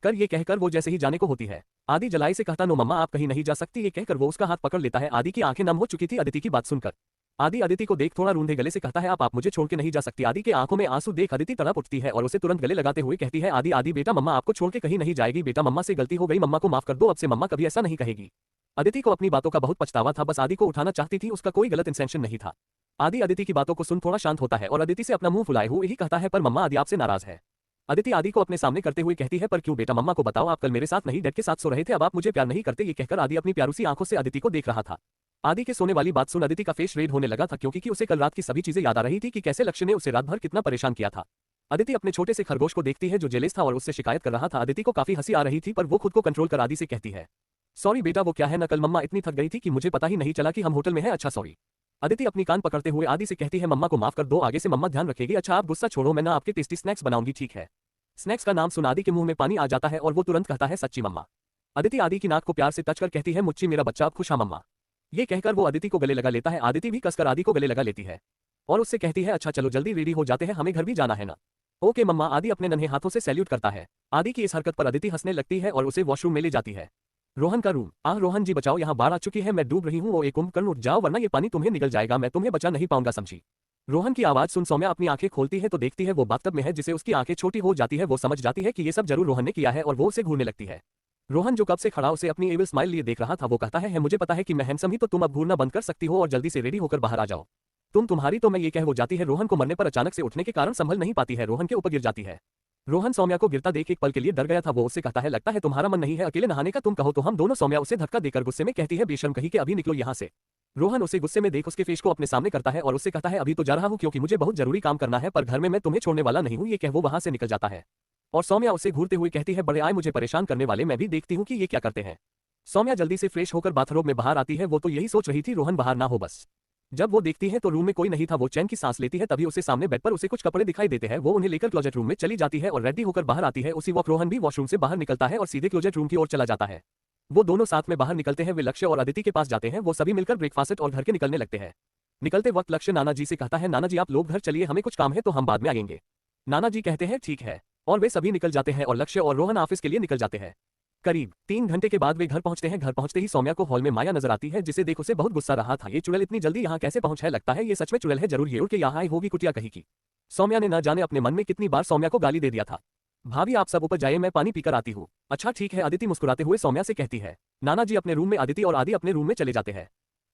कर। ये कहकर वो जैसे ही जाने को होती है आदि जलाई से कहता नो मम्मा आप कहीं नहीं जा सकती। ये कहकर वो उसका हाथ पकड़ लेता है। आदि की आंखें नम हो चुकी थी अदिति की बात सुनकर। आदि अदिति को देख थोड़ा रूंधे गले से कहता है आप मुझे छोड़ के नहीं जा सकती। आदि के आंखों में आंसू देख अदिति तड़प उठती है और उसे तुरंत गले लगाते हुए कहती है आदि आदि बेटा मम्मा आपको छोड़ के कहीं नहीं जाएगी बेटा मम्मा से गलती हो गई मम्मा को माफ कर दो अब से मम्मा कभी ऐसा नहीं कहेगी। अदिति को अपनी बातों का बहुत पछतावा था बस आदि को उठाना चाहती थी उसका कोई गलत इंटेंशन नहीं था। आदि अदिति की बातों को सुन थोड़ा शांत होता है और अदिति से अपना मुंह फुलाए हुए ही कहता है पर मम्मा आदि आपसे नाराज है। अदिति आदि को अपने सामने करते हुए कहती है पर क्यों बेटा मम्मा को बताओ आप कल मेरे साथ नहीं डैड के साथ सो रहे थे अब आप मुझे प्यार नहीं करते। ये कहकर आदि अपनी प्यारूसी आंखों से अदिति को देख रहा था। आदि के सोने वाली बात सुन अदिति का फेस रेड होने लगा था क्योंकि उसे कल रात की सभी चीजें याद आ रही थी कि कैसे लक्ष्य ने उसे रात भर कितना परेशान किया था। अदिति अपने छोटे से खरगोश को देखती है जो जेलस था और उससे शिकायत कर रहा था। अदिति को काफी हंसी आ रही थी पर वो खुद को कंट्रोल कर आदि से कहती है सॉरी बेटा वो क्या है ना कल मम्मा इतनी थक गई थी कि मुझे पता ही नहीं चला कि हम होटल में हैं। अच्छा सॉरी। अदिति अपनी कान पकड़ते हुए आदि से कहती है मम्मा को माफ कर दो आगे से मम्मा ध्यान रखेगी। अच्छा आप गुस्सा छोड़ो मैं ना आपके टेस्टी स्नैक्स बनाऊंगी ठीक है। स्नैक्स का नाम सुन आदि के मुंह में पानी आ जाता है और वो तुरंत कहता है सच्ची मम्मा। अदिति आदि की नाक को प्यार से टच कर कहती है मुच्ची मेरा बच्चा अब खुश हाँ मम्मा। ये कहकर वो अदिति को गले लगा लेता है। अदिति भी कसकर आदि को गले लगा लेती है और उससे कहती है अच्छा चलो जल्दी रेडी हो जाते हैं हमें घर भी जाना है ना। ओके मम्मा। आदि अपने नन्हे हाथों से सैल्यूट करता है। आदि की इस हरकत पर अदिति हंसने लगती है और उसे वॉशरूम में ले जाती है। रोहन का रूम। रोहन जी बचाओ यहाँ बाढ़ आ चुकी है मैं डूब रही हूँ। वो एक कुंभकर्ण उठ जाओ वरना ये पानी तुम्हें निगल जाएगा मैं तुम्हें बचा नहीं पाऊंगा समझी। रोहन की आवाज सुन सौम्या अपनी आंखें खोलती है तो देखती है वो बाथटब में है जिसे उसकी आंखें छोटी हो जाती है। वो समझ जाती है कि ये सब जरूर रोहन ने किया है और वो उसे घूरने लगती है। रोहन जो कब से खड़ा उसे अपनी एविल स्माइल लिए देख रहा था वो कहता है मुझे पता है कि मैं हैंडसम ही तो तुम अब घूरना बंद कर सकती हो और जल्दी से रेडी होकर बाहर आ जाओ। तुम्हारी तो मैं ये कह वो जाती है। रोहन को मरने पर अचानक से उठने के कारण संभल नहीं पाती है रोहन के ऊपर गिर जाती है। रोहन सौम्या को गिरता देख एक पल के लिए डर गया था। वो उससे कहता है लगता है तुम्हारा मन नहीं है अकेले नहाने का तुम कहो तो हम दोनों। सौम्या उसे धक्का देकर गुस्से में कहती है बेशर्म कहीं के अभी निकलो यहाँ से। रोहन उसे गुस्से में देख उसके फेस को अपने सामने करता है और उससे कहता है अभी तो जा रहा हूँ क्योंकि मुझे बहुत जरूरी काम करना है पर घर में मैं तुम्हें छोड़ने वाला नहीं हूँ। ये कह वो वहां से निकल जाता है और सौम्या उसे घूरते हुए कहती है बड़े आए मुझे परेशान करने वाले मैं भी देखती हूँ कि ये क्या करते हैं। सौम्या जल्दी से फ्रेश होकर बाथरोब में बाहर आती है। वो तो यही सोच रही थी रोहन बाहर ना हो बस। जब वो देखती है तो रूम में कोई नहीं था। वो चैन की सांस लेती है तभी उसे सामने बेड पर उसे कुछ कपड़े दिखाई देते हैं। वो उन्हें लेकर क्लोजेट रूम में चली जाती है और रेडी होकर बाहर आती है। उसी वक्त रोहन भी वॉशरूम से बाहर निकलता है और सीधे क्लोजेट रूम की ओर चला जाता है। वो दोनों साथ में बाहर निकलते हैं। वे लक्ष्य और अदिति के पास जाते हैं। वो सभी मिलकर ब्रेकफास्ट और घर के निकलने लगते हैं। निकलते वक्त लक्ष्य नाना जी से कहता है नाना जी आप लोग घर चलिए हमें कुछ काम है तो हम बाद में आएंगे। नाना जी कहते हैं ठीक है और वे सभी निकल जाते हैं और लक्ष्य और रोहन ऑफिस के लिए निकल जाते हैं। करीब 3 घंटे के बाद वे घर पहुंचते हैं। घर पहुंचते ही सौम्या को हॉल में माया नजर आती है जिसे देख उसे बहुत गुस्सा रहा था। ये चुड़ैल इतनी जल्दी यहाँ कैसे पहुंच है लगता है ये सच में चुड़ैल है जरूर ये उड़ के यहाँ आई होगी कुटिया कहीं की। सौम्या ने न जाने अपने मन में कितनी बार सौम्या को गाली दे दिया था। भाभी आप सब ऊपर जाइए मैं पानी पीकर आती हूँ। अच्छा ठीक है अदिति मुस्कुराते हुए सौम्या से कहती है। नाना जी अपने रूम में अदिति और आदि अपने रूम में चले जाते हैं।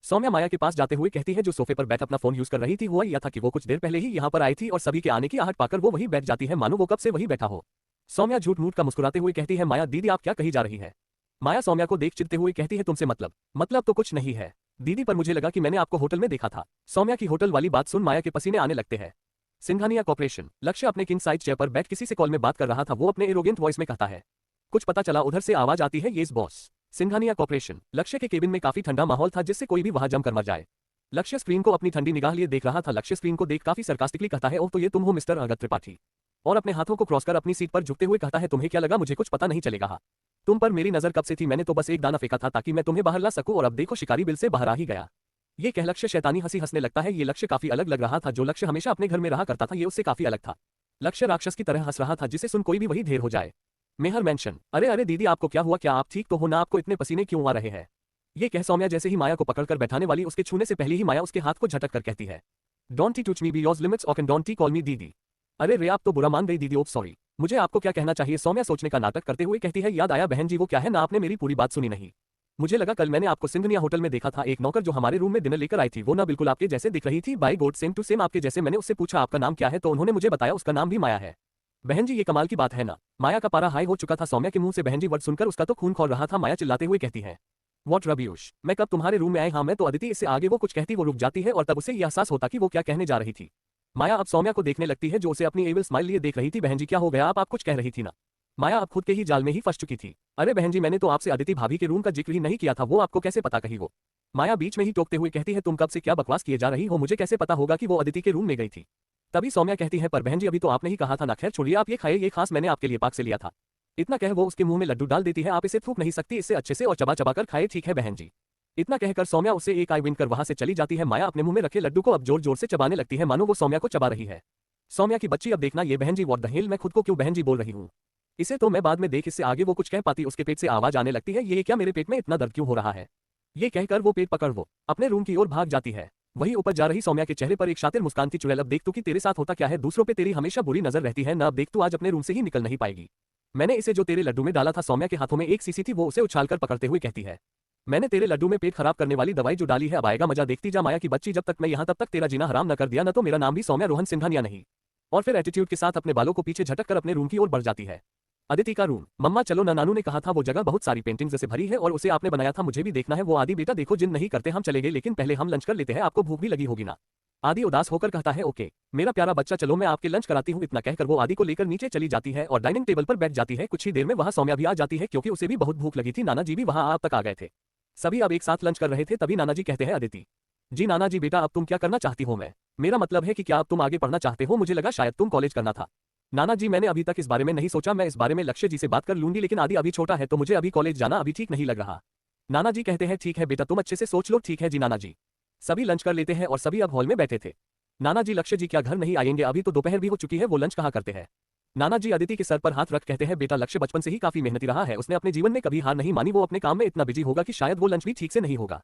सौम्या माया के पास जाते हुए कहती है जो सोफे पर बैठ अपना फोन यूज कर रही थी वो यह था कि वो कुछ देर पहले ही यहाँ पर आई थी और सभी के आने की आहट पाकर वो वही बैठ जाती है मानो वो कब से वही बैठा हो। सौम्या झूठ मूठ का मुस्कुराते हुए कहती है माया दीदी आप क्या कही जा रही है। माया सौम्या को देख चिढ़ते हुए कहती है तुमसे मतलब तो कुछ नहीं है दीदी पर मुझे लगा कि मैंने आपको होटल में देखा था। सौम्या की होटल वाली बात सुन माया के पसीने आने लगते हैं। सिंघानिया कॉर्पोरेशन। लक्ष्य अपने किंग साइज चेयर पर बैठ किसी से कॉल में बात कर रहा था। वो अपने एरोगेंट वॉइस में कहता है कुछ पता चला उधर से आवाज आती है येस बॉस। सिंघानिया कॉर्पोरेशन। लक्ष्य के केबिन में काफी ठंडा माहौल था जिससे कोई भी वहां जमकर मर जाए। लक्ष्य स्क्रीन को अपनी ठंडी निगाह लिए देख रहा था। लक्ष्य स्क्रीन को देख काफी सरकास्टिकली कहता है ओह तो ये तुम हो मिस्टर अगत त्रिपाठी और अपने हाथों को क्रॉस कर अपनी सीट पर झुकते हुए कहता है तुम्हें क्या लगा मुझे कुछ पता नहीं चलेगा। तुम पर मेरी नजर कब से थी मैंने तो बस एक दाना फेंका था ताकि मैं तुम्हें बाहर ला सकूं और अब देखो शिकारी बिल से बाहर आ ही गया। ये कह लक्ष्य शैतानी हंसी हंसने लगता है। ये लक्ष्य काफी अलग लग रहा था। जो लक्ष्य हमेशा अपने घर में रहा करता था ये उससे काफी अलग था। लक्ष्य राक्षस की तरह हंस रहा था जिसे सुन कोई भी वही ढेर हो जाए। मेहर मेंशन। अरे अरे दीदी आपको क्या हुआ क्या आप ठीक तो हो ना आपको इतने पसीने क्यों आ रहे हैं। ये कह सौम्या जैसे ही माया को पकड़कर बैठाने वाली उसके छूने से पहले ही माया उसके हाथ को झटक कर कहती है don't touch me be your limits और कैन डोंट कॉल मी दीदी। अरे रे आप तो बुरा मान गई दीदी ओप सॉरी मुझे आपको क्या कहना चाहिए। सौम्या सोचने का नाटक करते हुए कहती है याद आया बहन जी वो क्या है ना आपने मेरी पूरी बात सुनी नहीं। मुझे लगा कल मैंने आपको सिंघनिया होटल में देखा था। एक नौकर जो हमारे रूम में डिनर लेकर आई थी वो ना बिल्कुल आपके जैसे दिख रही थी by god same to same आपके जैसे। मैंने उससे पूछा आपका नाम क्या है तो उन्होंने मुझे बताया उसका नाम भी माया है। बहन जी ये कमाल की बात है ना। माया का पारा हाई हो चुका था। सौम्या के मुंह से बहन जी वर्ड सुनकर उसका तो खून खौल रहा था। माया चिल्लाते हुए कहती है व्हाट रबिश मैं कब तुम्हारे रूम में आए। हाँ मैं तो अदिति इससे आगे वो कुछ कहती वो रुक जाती है और तब उसे यह एहसास होता कि वो क्या कहने जा रही थी। माया अब सौम्या को देखने लगती है जो उसे अपनी एविल स्माइल लिए देख रही थी। बहन जी क्या हो गया आप कुछ कह रही थी ना। माया अब खुद के ही जाल में ही फंस चुकी थी। अरे बहन जी मैंने तो आपसे अदिति भाभी के रूम का जिक्र ही नहीं किया था वो आपको कैसे पता कही वो। माया बीच में ही टोकते हुए कहती है तुम कब से क्या बकवास किए जा रही हो मुझे कैसे पता होगा कि वो अदिति के रूम में गई थी। तभी सौम्या कहती है पर बहन जी अभी तो आपने ही कहा था ना। खैर छोड़िए आप ये खाइए ये खास मैंने आपके लिए पाक से लिया था। इतना कह वो उसके मुंह में लड्डू डाल देती है। आप इसे थूक नहीं सकती इससे अच्छे से और चबा चबा कर खाए ठीक है बहन जी। इतना कहकर सौम्या उसे एक आई विन कर वहां से चली जाती है। माया अपने मुंह में रखे लड्डू को अब जोर जोर से चबाने लगती है मानो वो सौम्या को चबा रही है। सौम्या की बच्ची अब देखना ये बहन जी व्हाट द हेल मैं खुद को क्यों बहन जी बोल रही हूँ। इसे तो मैं बाद में देख इससे आगे वो कुछ कह पाती उसके पेट से आवाज आने लगती है ये क्या मेरे पेट में इतना दर्द क्यों हो रहा है। ये कहकर वो पेट पकड़ वो अपने रूम की ओर भाग जाती है। वहीं ऊपर जा रही सौम्या के चेहरे पर एक शातिर मुस्कान थी। चुड़ैल अब देख तू कि तेरे साथ होता क्या है। दूसरों पे तेरी हमेशा बुरी नजर रहती है ना। अब देख तू आज अपने रूम से ही निकल नहीं पाएगी। मैंने इसे जो तेरे लड्डू में डाला था। सौम्या के हाथों में एक सीसी थी वो उसे उछालकर पकड़ते हुए कहती है मैंने तेरे लड्डू में पेट खराब करने वाली दवाई जो डाली है अब आएगा मजा। देखती जा माया की बच्ची जब तक मैं यहाँ तब तक तेरा जीना हराम न कर दिया न तो मेरा नाम भी सौम्या रोहन सिंघानिया नहीं। और फिर एटीट्यूड के साथ अपने बालों को पीछे झटक कर अपने रूम की ओर बढ़ जाती है। अदिति का रूम। मम्मा चलो ना नानू ने कहा था वो जगह बहुत सारी पेंटिंग्स से भरी है और उसे आपने बनाया था मुझे भी देखना है वो। आदि बेटा देखो जिन नहीं करते हम चले गए लेकिन पहले हम लंच कर लेते हैं आपको भूख भी लगी होगी ना। आदि उदास होकर कहता है ओके मेरा प्यारा बच्चा चलो मैं आपके लंच कराती हूँ। इतना कहकर वो आदि को लेकर नीचे चली जाती है और डाइनिंग टेबल पर बैठ जाती है। कुछ ही देर में वहां सौम्या भी आ जाती है क्योंकि उसे भी बहुत भूख लगी थी। नाना जी भी वहां अब तक आ गए थे। सभी अब एक साथ लंच कर रहे थे तभी नाना जी कहते हैं अदिति जी नाना जी बेटा अब तुम क्या करना चाहती हो। मैं मेरा मतलब है कि क्या अब तुम आगे पढ़ना चाहते हो। मुझे लगा शायद तुम कॉलेज करना था। नाना जी मैंने अभी तक इस बारे में नहीं सोचा। मैं इस बारे में लक्ष्य जी से बात कर लूंगी लेकिन आदि अभी छोटा है तो मुझे अभी कॉलेज जाना अभी ठीक नहीं लग रहा। नाना जी कहते हैं ठीक है बेटा तुम अच्छे से सोच लो। ठीक है जी नाना जी। सभी लंच कर लेते हैं और सभी अब हॉल में बैठे थे। नाना जी लक्ष्य जी क्या घर नहीं आएंगे अभी तो दोपहर भी हो चुकी है वो लंच कहाँ करते हैं। नाना जी अदिति के सर पर हाथ रख कहते हैं बेटा लक्ष्य बचपन से ही काफी मेहनती रहा है। उसने अपने जीवन में कभी हार नहीं मानी। वो अपने काम में इतना बिजी होगा कि शायद वो लंच भी ठीक से नहीं होगा।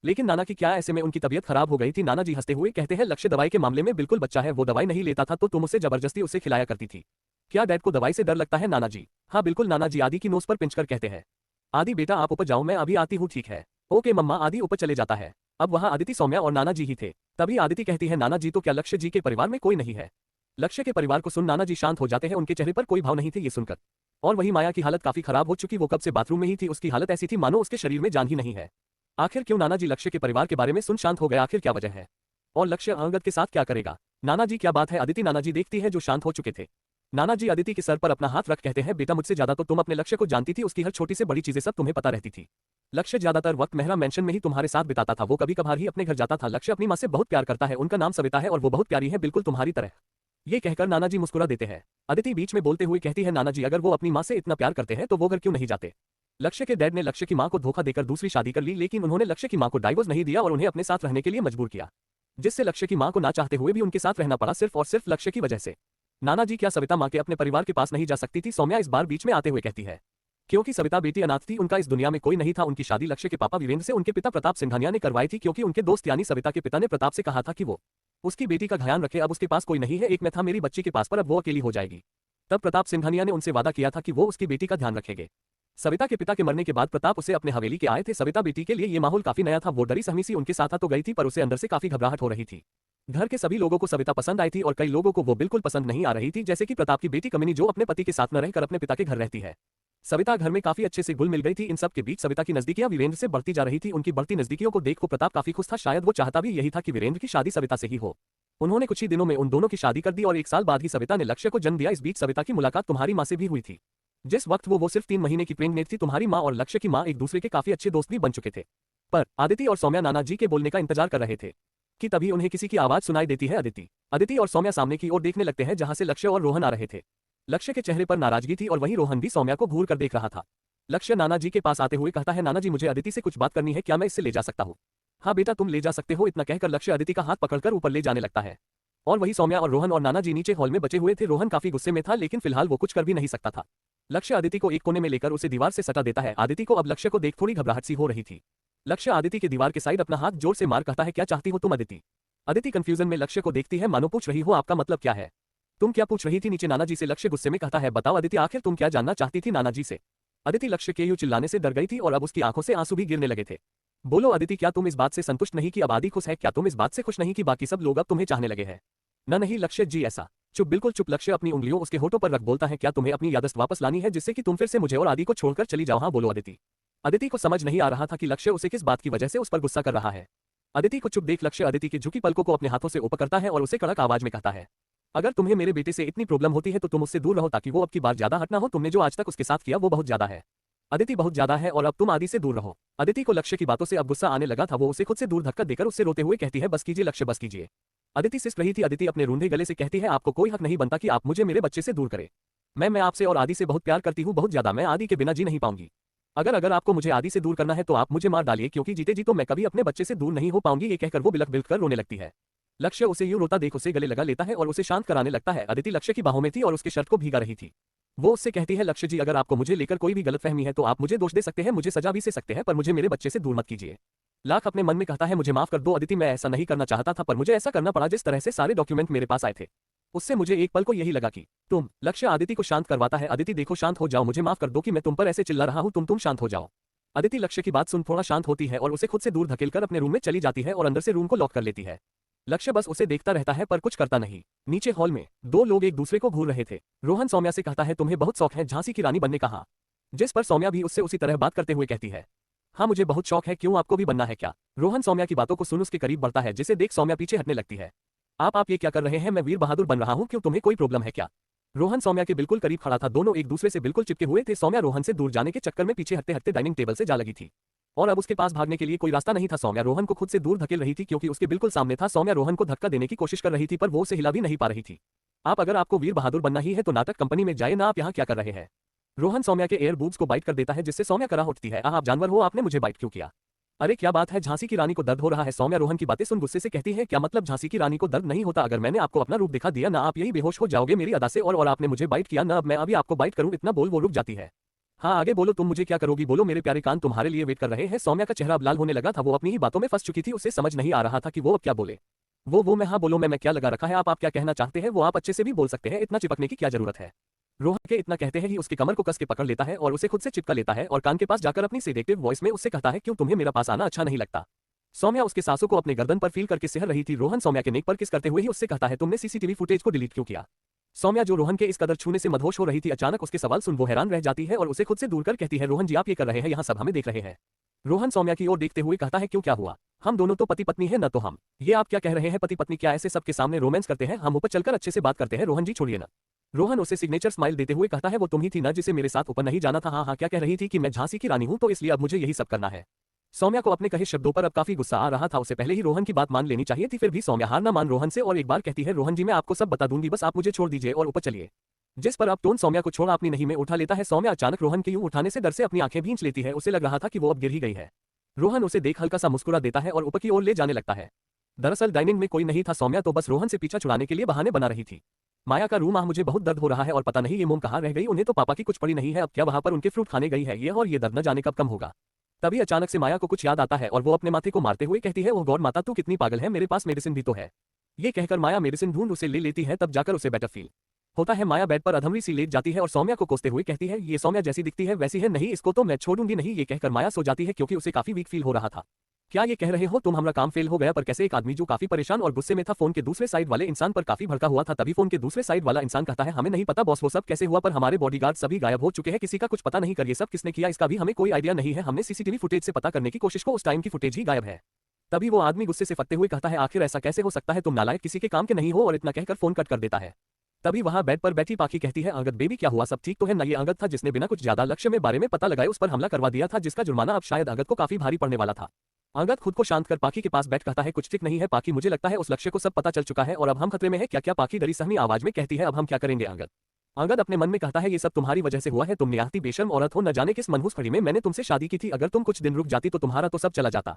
लेकिन नाना की क्या ऐसे में उनकी तबीयत खराब हो गई थी। नाना जी हंसते हुए कहते हैं लक्ष्य दवाई के मामले में बिल्कुल बच्चा है। वो दवाई नहीं लेता था तो तुम उसे जबरदस्ती उसे खिलाया करती थी। क्या डैड को दवाई से डर लगता है नाना जी। हाँ बिल्कुल नाना जी आदि की नोज पर पिंचकर कहते हैं। आदि बेटा आप ऊपर जाओ मैं अभी आती हूँ ठीक है। ओके मम्मा। आदि ऊपर चले जाता है। अब वहां अदिति सौम्या और नाना जी ही थे। तभी आदिति कहती है नाना जी तो क्या लक्ष्य जी के परिवार में कोई नहीं है। लक्ष्य के परिवार को सुन नाना जी शांत हो जाते हैं। उनके चेहरे पर कोई भाव नहीं थे ये सुनकर। और वही माया की हालत काफी खराब हो चुकी। वो कब से बाथरूम में ही थी। उसकी हालत ऐसी थी मानो उसके शरीर में जान ही नहीं है। आखिर क्यों नाना जी लक्ष्य के परिवार के बारे में सुन शांत हो गए। आखिर क्या वजह है और लक्ष्य अंगद के साथ क्या करेगा। नाना जी क्या बात है। अदिति नाना जी देखती है जो शांत हो चुके थे। नाना जी अदिति के सर पर अपना हाथ रख कहते हैं बेटा मुझसे ज्यादा तो तुम अपने लक्ष्य को जानती थी। उसकी हर छोटी से बड़ी चीजें सब तुम्हें पता रहती थी। लक्ष्य ज्यादातर वक्त मेहरा मेंशन में ही तुम्हारे साथ बिताता था। वो कभी कभार ही अपने घर जाता था। लक्ष्य अपनी माँ से बहुत प्यार करता है। उनका नाम सविता है और वो बहुत प्यारी है बिल्कुल तुम्हारी तरह। ये कहकर नाना जी मुस्कुरा देते हैं। अदिति बीच में बोलते हुए कहती है नाना जी अगर वो अपनी माँ से इतना प्यार करते हैं तो वो घर क्यों नहीं जाते। लक्ष्य के डैड ने लक्ष्य की माँ को धोखा देकर दूसरी शादी कर ली लेकिन उन्होंने लक्ष्य की माँ को डाइवोर्स नहीं दिया और उन्हें अपने साथ रहने के लिए मजबूर किया। जिससे लक्ष्य की माँ को ना चाहते हुए भी उनके साथ रहना पड़ा सिर्फ और सिर्फ लक्ष्य की वजह से। नाना जी क्या सविता माँ के अपने परिवार के पास नहीं जा सकती थी। सौम्या इस बार बीच में आते हुए कहती है क्योंकि सविता बेटी अनाथ थी। उनका इस दुनिया में कोई नहीं था। उनकी शादी लक्ष्य के पापा वीरेंद्र से उनके पिता प्रताप सिंघानिया ने करवाई थी क्योंकि उनके दोस्त यानी सविता के पिता ने प्रताप से कहा था कि वो उसकी बेटी का ध्यान रखे। अब उसके पास कोई नहीं है। एक मैं था मेरी बच्ची के पास पर अब वो अकेली हो जाएगी। तब प्रताप सिंघानिया ने उनसे वादा किया था कि वो उसकी बेटी का ध्यान रखेंगे। सविता के पिता के मरने के बाद प्रताप उसे अपने हवेली के आए थे। सविता बेटी के लिए ये माहौल काफी नया था। वो डरी सहमी सी उनके साथ तो गई थी पर उसे अंदर से काफी घबराहट हो रही थी। घर के सभी लोगों को सविता पसंद आई थी और कई लोगों को वो बिल्कुल पसंद नहीं आ रही थी जैसे कि प्रताप की बेटी कमिनी जो अपने पति के साथ न रहकर अपने पिता के घर रहती है। सविता घर में काफी अच्छे से घुल मिल गई थी। इन सब के बीच सविता की नजदीकियां वीरेंद्र से बढ़ती जा रही थी। उनकी बढ़ती नजदीकियों को देखकर प्रताप काफी खुश था। शायद वो चाहता भी यही था कि वीरेंद्र की शादी सविता से ही हो। उन्होंने कुछ ही दिनों में उन दोनों की शादी कर दी और एक साल बाद ही सविता ने लक्ष्य को जन्म दिया। इस बीच सविता की मुलाकात तुम्हारी माँ से भी हुई थी। जिस वक्त वो सिर्फ 3 महीने की प्रेग्नेंट थी। तुम्हारी माँ और लक्ष्य की माँ एक दूसरे के काफी अच्छे दोस्त भी बन चुके थे। पर आदिति और सौम्या नाना जी के बोलने का इंतजार कर रहे थे कि तभी उन्हें किसी की आवाज सुनाई देती है। अदिति और सौम्या सामने की ओर देखने लगते हैं जहां से लक्ष्य और रोहन आ रहे थे। लक्ष्य के चेहरे पर नाराजगी थी और वहीं रोहन भी सौम्या को घूर कर देख रहा था। लक्ष्य नाना जी के पास आते हुए कहता है नाना जी मुझे अदिति से कुछ बात करनी है। क्या मैं इससे ले जा सकता हूँ। हाँ बेटा तुम ले जा सकते हो। इतना कहकर लक्ष्य अदिति का हाथ पकड़कर ऊपर ले जाने लगता है। और वही सौम्या और रोहन और नाना जी नीचे हॉल में बचे हुए थे। रोहन काफी गुस्से में था लेकिन फिलहाल वो कुछ कर भी नहीं सकता था। लक्ष्य अदिति को एक कोने में लेकर उसे दीवार से सटा देता है। अदिति को अब लक्ष्य को देख थोड़ी घबराहट सी हो रही थी। लक्ष्य अदिति के दीवार के साइड अपना हाथ जोर से मार कहता है क्या चाहती हो तुम अदिति। अदिति कंफ्यूजन में लक्ष्य को देखती है मानो पूछ रही हो आपका मतलब क्या है। तुम क्या पूछ रही थी नीचे नाना जी से। लक्ष्य गुस्से में कहता है बताओ अदिति आखिर तुम क्या जानना चाहती थी नाना जी से। अदिति लक्ष्य के यूं चिल्लाने से डर गई थी और अब उसकी आंखों से आंसू भी गिरने लगे थे। बोलो अदिति क्या तुम इस बात से संतुष्ट नहीं कि अब आदि खुश है। क्या तुम इस बात से खुश नहीं कि बाकी सब लोग अब तुम्हें चाहने लगे हैं। न नहीं लक्ष्य जी ऐसा। चुप बिल्कुल चुप। लक्ष्य अपनी उंगलियों उसके होठों पर रख बोलता है क्या तुम्हें अपनी याददाश्त वापस लानी है जिससे कि तुम फिर से मुझे और आदि को छोड़कर चली जाओ। हाँ बोलो अदिति। अदिति को समझ नहीं आ रहा था कि लक्ष्य उसे किस बात की वजह से उस पर गुस्सा कर रहा है। अदिति को चुप देख लक्ष्य अदिति की झुकी पलकों को अपने हाथों से ऊपर करता है और उसे कड़क आवाज में कहता है अगर तुम्हें मेरे बेटे से इतनी प्रॉब्लम होती है तो तुम उससे दूर रहो ताकि वो अब की बार ज्यादा हटना हो। तुमने जो आज तक उसके साथ किया वो बहुत ज्यादा है। अदिति बहुत ज्यादा है और अब तुम आदि से दूर रहो। अदिति को लक्ष्य की बातों से अब गुस्सा आने लगा था। वो उसे खुद से दूर धक्का देकर उससे रोते हुए कहती है बस कीजिए लक्ष्य बस कीजिए। अदिति सिर्फ रही थी। अदिति अपने रूंधे गले से कहती है आपको कोई हक नहीं बनता कि आप मुझे मेरे बच्चे से दूर करें। मैं आपसे और आदि से बहुत प्यार करती हूँ बहुत ज्यादा। मैं आदि के बिना जी नहीं पाऊंगी। अगर आपको मुझे आदि से दूर करना है तो आप मुझे मार डालिए क्योंकि जीते जी तो मैं कभी अपने बच्चे से दूर नहीं हो पाऊंगी। ये कहकर वो बिलख बिलख कर रोने लगती है। लक्ष्य उसे यूं रोता देख उसे गले लगा लेता है और उसे शांत कराने लगता है। अदिति लक्ष्य की बाहों में थी और उसके शर्ट को भीगा रही थी। वो उससे कहती है, लक्ष्य जी, अगर आपको मुझे लेकर कोई भी गलतफहमी है तो आप मुझे दोष दे सकते हैं, मुझे सजा भी दे सकते हैं, पर मुझे मेरे बच्चे से दूर मत कीजिए। लाख अपने मन में कहता है, मुझे माफ कर दो अदिति, मैं ऐसा नहीं करना चाहता था, पर मुझे ऐसा करना पड़ा। जिस तरह से सारे डॉक्यूमेंट मेरे पास आए थे उससे मुझे एक पल को यही लगा कि तुम। लक्ष्य आदिति को शांत करवाता है, अदिति देखो, शांत हो जाओ, मुझे माफ कर दो कि मैं तुम पर ऐसे चिल्ला रहा हूं, तुम शांत हो जाओ। अदिति लक्ष्य की बात सुन थोड़ा शांत होती है और उसे खुद से दूर धकेलकर अपने रूम में चली जाती है और अंदर से रूम को लॉक कर लेती है। लक्ष्य बस उसे देखता रहता है पर कुछ करता नहीं। नीचे हॉल में दो लोग एक दूसरे को घूर रहे थे। रोहन सौम्या से कहता है, तुम्हें बहुत शौक है झांसी की रानी बनने का? हाँ। जिस पर सौम्या भी उससे उसी तरह बात करते हुए कहती है, हाँ मुझे बहुत शौक है, क्यों आपको भी बनना है क्या? रोहन सौम्या की बातों को सुन उसके करीब बढ़ता है, जिसे देख सौम्या पीछे हटने लगती है। आप ये क्या कर रहे हैं? मैं वीर बहादुर बन रहा हूँ, क्यों तुम्हें कोई प्रॉब्लम है क्या? रोहन सौम्या के बिल्कुल करीब खड़ा था, दोनों एक दूसरे से बिल्कुल चिपके हुए थे। सौम्या रोहन से दूर जाने के चक्कर में पीछे हटते हटते डाइनिंग टेबल से जा लगी थी और अब उसके पास भागने के लिए कोई रास्ता नहीं था। सौम्या रोहन को खुद से दूर धकेल रही थी क्योंकि उसके बिल्कुल सामने था। सौम्या रोहन को धक्का देने की कोशिश कर रही थी पर वो उसे हिला भी नहीं पा रही थी। अगर आपको वीर बहादुर बनना ही है तो नाटक कंपनी में जाए ना, आप यहाँ क्या कर रहे हैं? रोहन सौम्या के एयर बूब्स को बाइट कर देता है, जिससे सौम्या करा उठती है, आप जानवर हो, आपने मुझे बाइट क्यों किया? अरे क्या बात है, झांसी की रानी को दर्द हो रहा है? सौम्या रोहन की बातें सुन गुस्से से कहती है, क्या मतलब झांसी की रानी को दर्द नहीं होता? अगर मैंने आपको अपना रूप दिखा दिया ना, आप यही बेहोश हो जाओगे मेरी अदा से, और आपने मुझे बाइट किया ना, अब मैं अभी आपको बाइट करूं, इतना बोल वो रुक जाती है। हाँ आगे बोलो, तुम मुझे क्या करोगी? बोलो, मेरे प्यारे कान तुम्हारे लिए वेट कर रहे हैं। सौम्या का चेहरा अब लाल होने लगा था, वो अपनी ही बातों में फंस चुकी थी, उसे समझ नहीं आ रहा था कि वो अब क्या बोले। वो मैं, हाँ बोलो, मैं क्या लगा रखा है? आप क्या कहना चाहते हैं वो आप अच्छे से भी बोल सकते हैं, इतना चिपकने की क्या जरूरत है? रोहन के इतना कहते हैं ही उसकी कमर को कस के पकड़ लेता है और उसे खुद से चिपका लेता है और कान के पास जाकर अपनी सेडेक्टिव वॉइस में उससे कहता है, क्यों तुम्हें मेरा पास आना अच्छा नहीं लगता? सौम्या उसके सांसों को अपने गर्दन पर फील करके सहर रही थी। रोहन सौम्या के नेक पर किस करते हुए ही उससे कहता है, तुमने सीसीटीवी फुटेज को डिलीट क्यों किया? सौम्या जो रोहन के इस कदर छूने से मदहोश हो रही थी, अचानक उसके सवाल सुन वो हैरान रह जाती है और उसे खुद से दूर कर कहती है, रोहन जी आप ये कर रहे हैं, यहाँ सब हमें देख रहे हैं। रोहन सौम्या की ओर देखते हुए कहता है, क्यों क्या हुआ? हम दोनों तो पति पत्नी है न, तो हम ये आप क्या कह रहे हैं? पति पत्नी क्या ऐसे सबके सामने रोमांस करते हैं? हम ऊपर चलकर अच्छे से बात करते हैं। रोहन जी छोड़िए ना। रोहन उसे सिग्नेचर स्माइल देते हुए कहता है, वो तुम ही थी ना जिसे मेरे साथ ऊपर नहीं जाना था? हाँ क्या कह रही थी कि मैं झांसी की रानी हूँ तो इसलिए अब मुझे यही सब करना है। सौम्या को अपने कहे शब्दों पर अब काफी गुस्सा आ रहा था, उसे पहले ही रोहन की बात मान लेनी चाहिए थी, फिर भी सौम्या हार न मान रोहन से और एक बार कहती है, रोहन जी मैं आपको सब बता दूंगी, बस आप मुझे छोड़ दीजिए और ऊपर चलिए। जिस पर अब टोन सौम्या को छोड़ अपनी नहीं में उठा लेता है। सौम्या अचानक रोहन के यूं उठाने से डर से अपनी आंखें भींच लेती है, उसे लग रहा था कि वो अब गिर ही गई है। रोहन उसे देख हल्का सा मुस्कुरा देता है और ऊपर की ओर ले जाने लगता है। दरअसल डाइनिंग में कोई नहीं था, सौम्या तो बस रोहन से पीछा छुड़ाने के लिए बहाने बना रही थी। माया का रूम, मुझे बहुत दर्द हो रहा है और पता नहीं ये मोम कहाँ रह गई, उन्हें तो पापा की कुछ पड़ी नहीं है, अब क्या वहां पर उनके फ्रूट खाने गई है ये, और ये दर्द न जाने कब कम होगा। तभी अचानक से माया को कुछ याद आता है और वो अपने माथे को मारते हुए कहती है, ओह गॉड माता तू कितनी पागल है, मेरे पास मेडिसिन भी तो है। ये कहकर माया मेडिसिन ढूंढ उसे ले लेती है, तब जाकर उसे बेटर फील होता है। माया बेड पर अधमरी सी लेट जाती है और सौम्या को कोसते हुए कहती है, ये सौम्या जैसी दिखती है वैसी है, नहीं इसको तो मैं छोड़ूंगी नहीं। ये कहकर माया सो जाती है क्योंकि उसे काफी वीक फील हो रहा था। क्या ये कह रहे हो तुम हमारा काम फेल हो गया? पर कैसे? एक आदमी जो काफी परेशान और गुस्से में था फोन के दूसरे साइड वाले इंसान पर काफी भड़का हुआ था। तभी फोन के दूसरे साइड वाला इंसान कहता है, हमें नहीं पता बॉस वो सब कैसे हुआ, पर हमारे बॉडीगार्ड सभी गायब हो चुके हैं, किसी का कुछ पता नहीं, कर ये सब किसने किया इसका भी हमें कोई आइडिया नहीं है, हमने सीसीटीवी फुटेज से पता करने की कोशिश को, उस टाइम की फुटेज ही गायब है। तभी वो आदमी गुस्से से फटते हुए कहता है, आखिर ऐसा कैसे हो सकता है, तुम नालायक किसी के काम के नहीं हो, और इतना कहकर फोन कट कर देता है। तभी वहां बेड पर बैठी पाखी कहती है, अंगद बेबी क्या हुआ, सब ठीक तो है ना? ये अंगद था जिसने बिना कुछ ज्यादा लक्ष्य में बारे में पता लगाए उस पर हमला करवा दिया था, जिसका जुर्माना अब शायद अंगद को काफी भारी पड़ने वाला था। अंगद खुद को शांत कर पाखी के पास बैठ कहता है, कुछ ठीक नहीं है पाखी, मुझे लगता है उस लक्ष्य को सब पता चल चुका है और अब हम खतरे में है। क्या? पाखी डरी सहमी आवाज में कहती है, अब हम क्या करेंगे अंगद? अंगद अपने मन में कहता है, ये सब तुम्हारी वजह से हुआ है, तुम निहायती बेशर्म औरत हो, न जाने किस मनहूस घड़ी में मैंने तुमसे शादी की थी, अगर तुम कुछ दिन रुक जाती तो तुम्हारा तो सब चला जाता।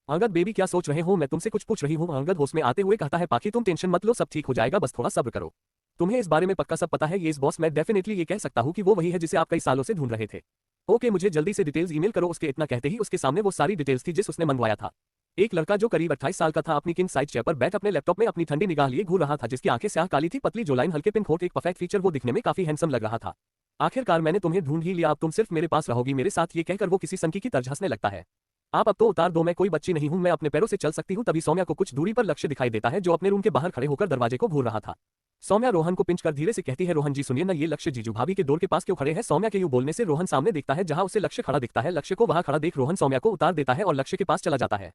अंगद बेबी क्या सोच रहे हो, मैं तुमसे कुछ पूछ रही हूँ। अंगद होश में आते हुए कहता है, पाखी तुम टेंशन मत लो, सब ठीक हो जाएगा, बस थोड़ा सब्र करो। तुम्हें इस बारे में पक्का सब पता है? ये इस बॉस, मैं डेफिनेटली ये कह सकता हूँ कि वो वही है जिसे आप कई सालों से ढूंढ रहे थे। ओके मुझे जल्दी से डिटेल्स ईमेल करो। उसके इतना कहते ही उसके सामने वो सारी डिटेल्स थी जिस उसने मंगवाया था। एक लड़का जो करीब 28 साल का था, अपनी किंग साइज चेयर पर बैठ अपने लैपटॉप में अपनी ठंडी निगाह लिए घूर रहा था, जिसकी आंखें स्याह काली थी, पतली जोलाइन हल्के पिंक होठ, एक परफेक्ट फीचर, वो दिखने में काफी हैंडसम लग रहा था। आखिरकार मैंने तुम्हें ढूंढ ही लिया, अब तुम सिर्फ मेरे पास रहोगी मेरे साथ, ये कहकर वो किसी सनकी की तर्ज हंसने लगता है। आप अब तो उतार दो, मैं कोई बच्ची नहीं हूं, मैं अपने पैरों से चल सकती हूं। तभी सौम्या को कुछ दूरी पर लक्ष्य दिखाई देता है जो अपने रूम के बाहर खड़े होकर दरवाजे को घूर रहा था। सौम्या रोहन को पिंच कर धीरे से कहती है, रोहन जी सुनिए ना, ये लक्ष्य जीजू भाभी के डोर के पास क्यों खड़े हैं? सौम्या के यूं बोलने से रोहन सामने देखता है जहां उसे लक्ष्य खड़ा दिखता है। लक्ष्य को वहां खड़ा देख रोहन सौम्या को उतार देता है और लक्ष्य के पास चला जाता है।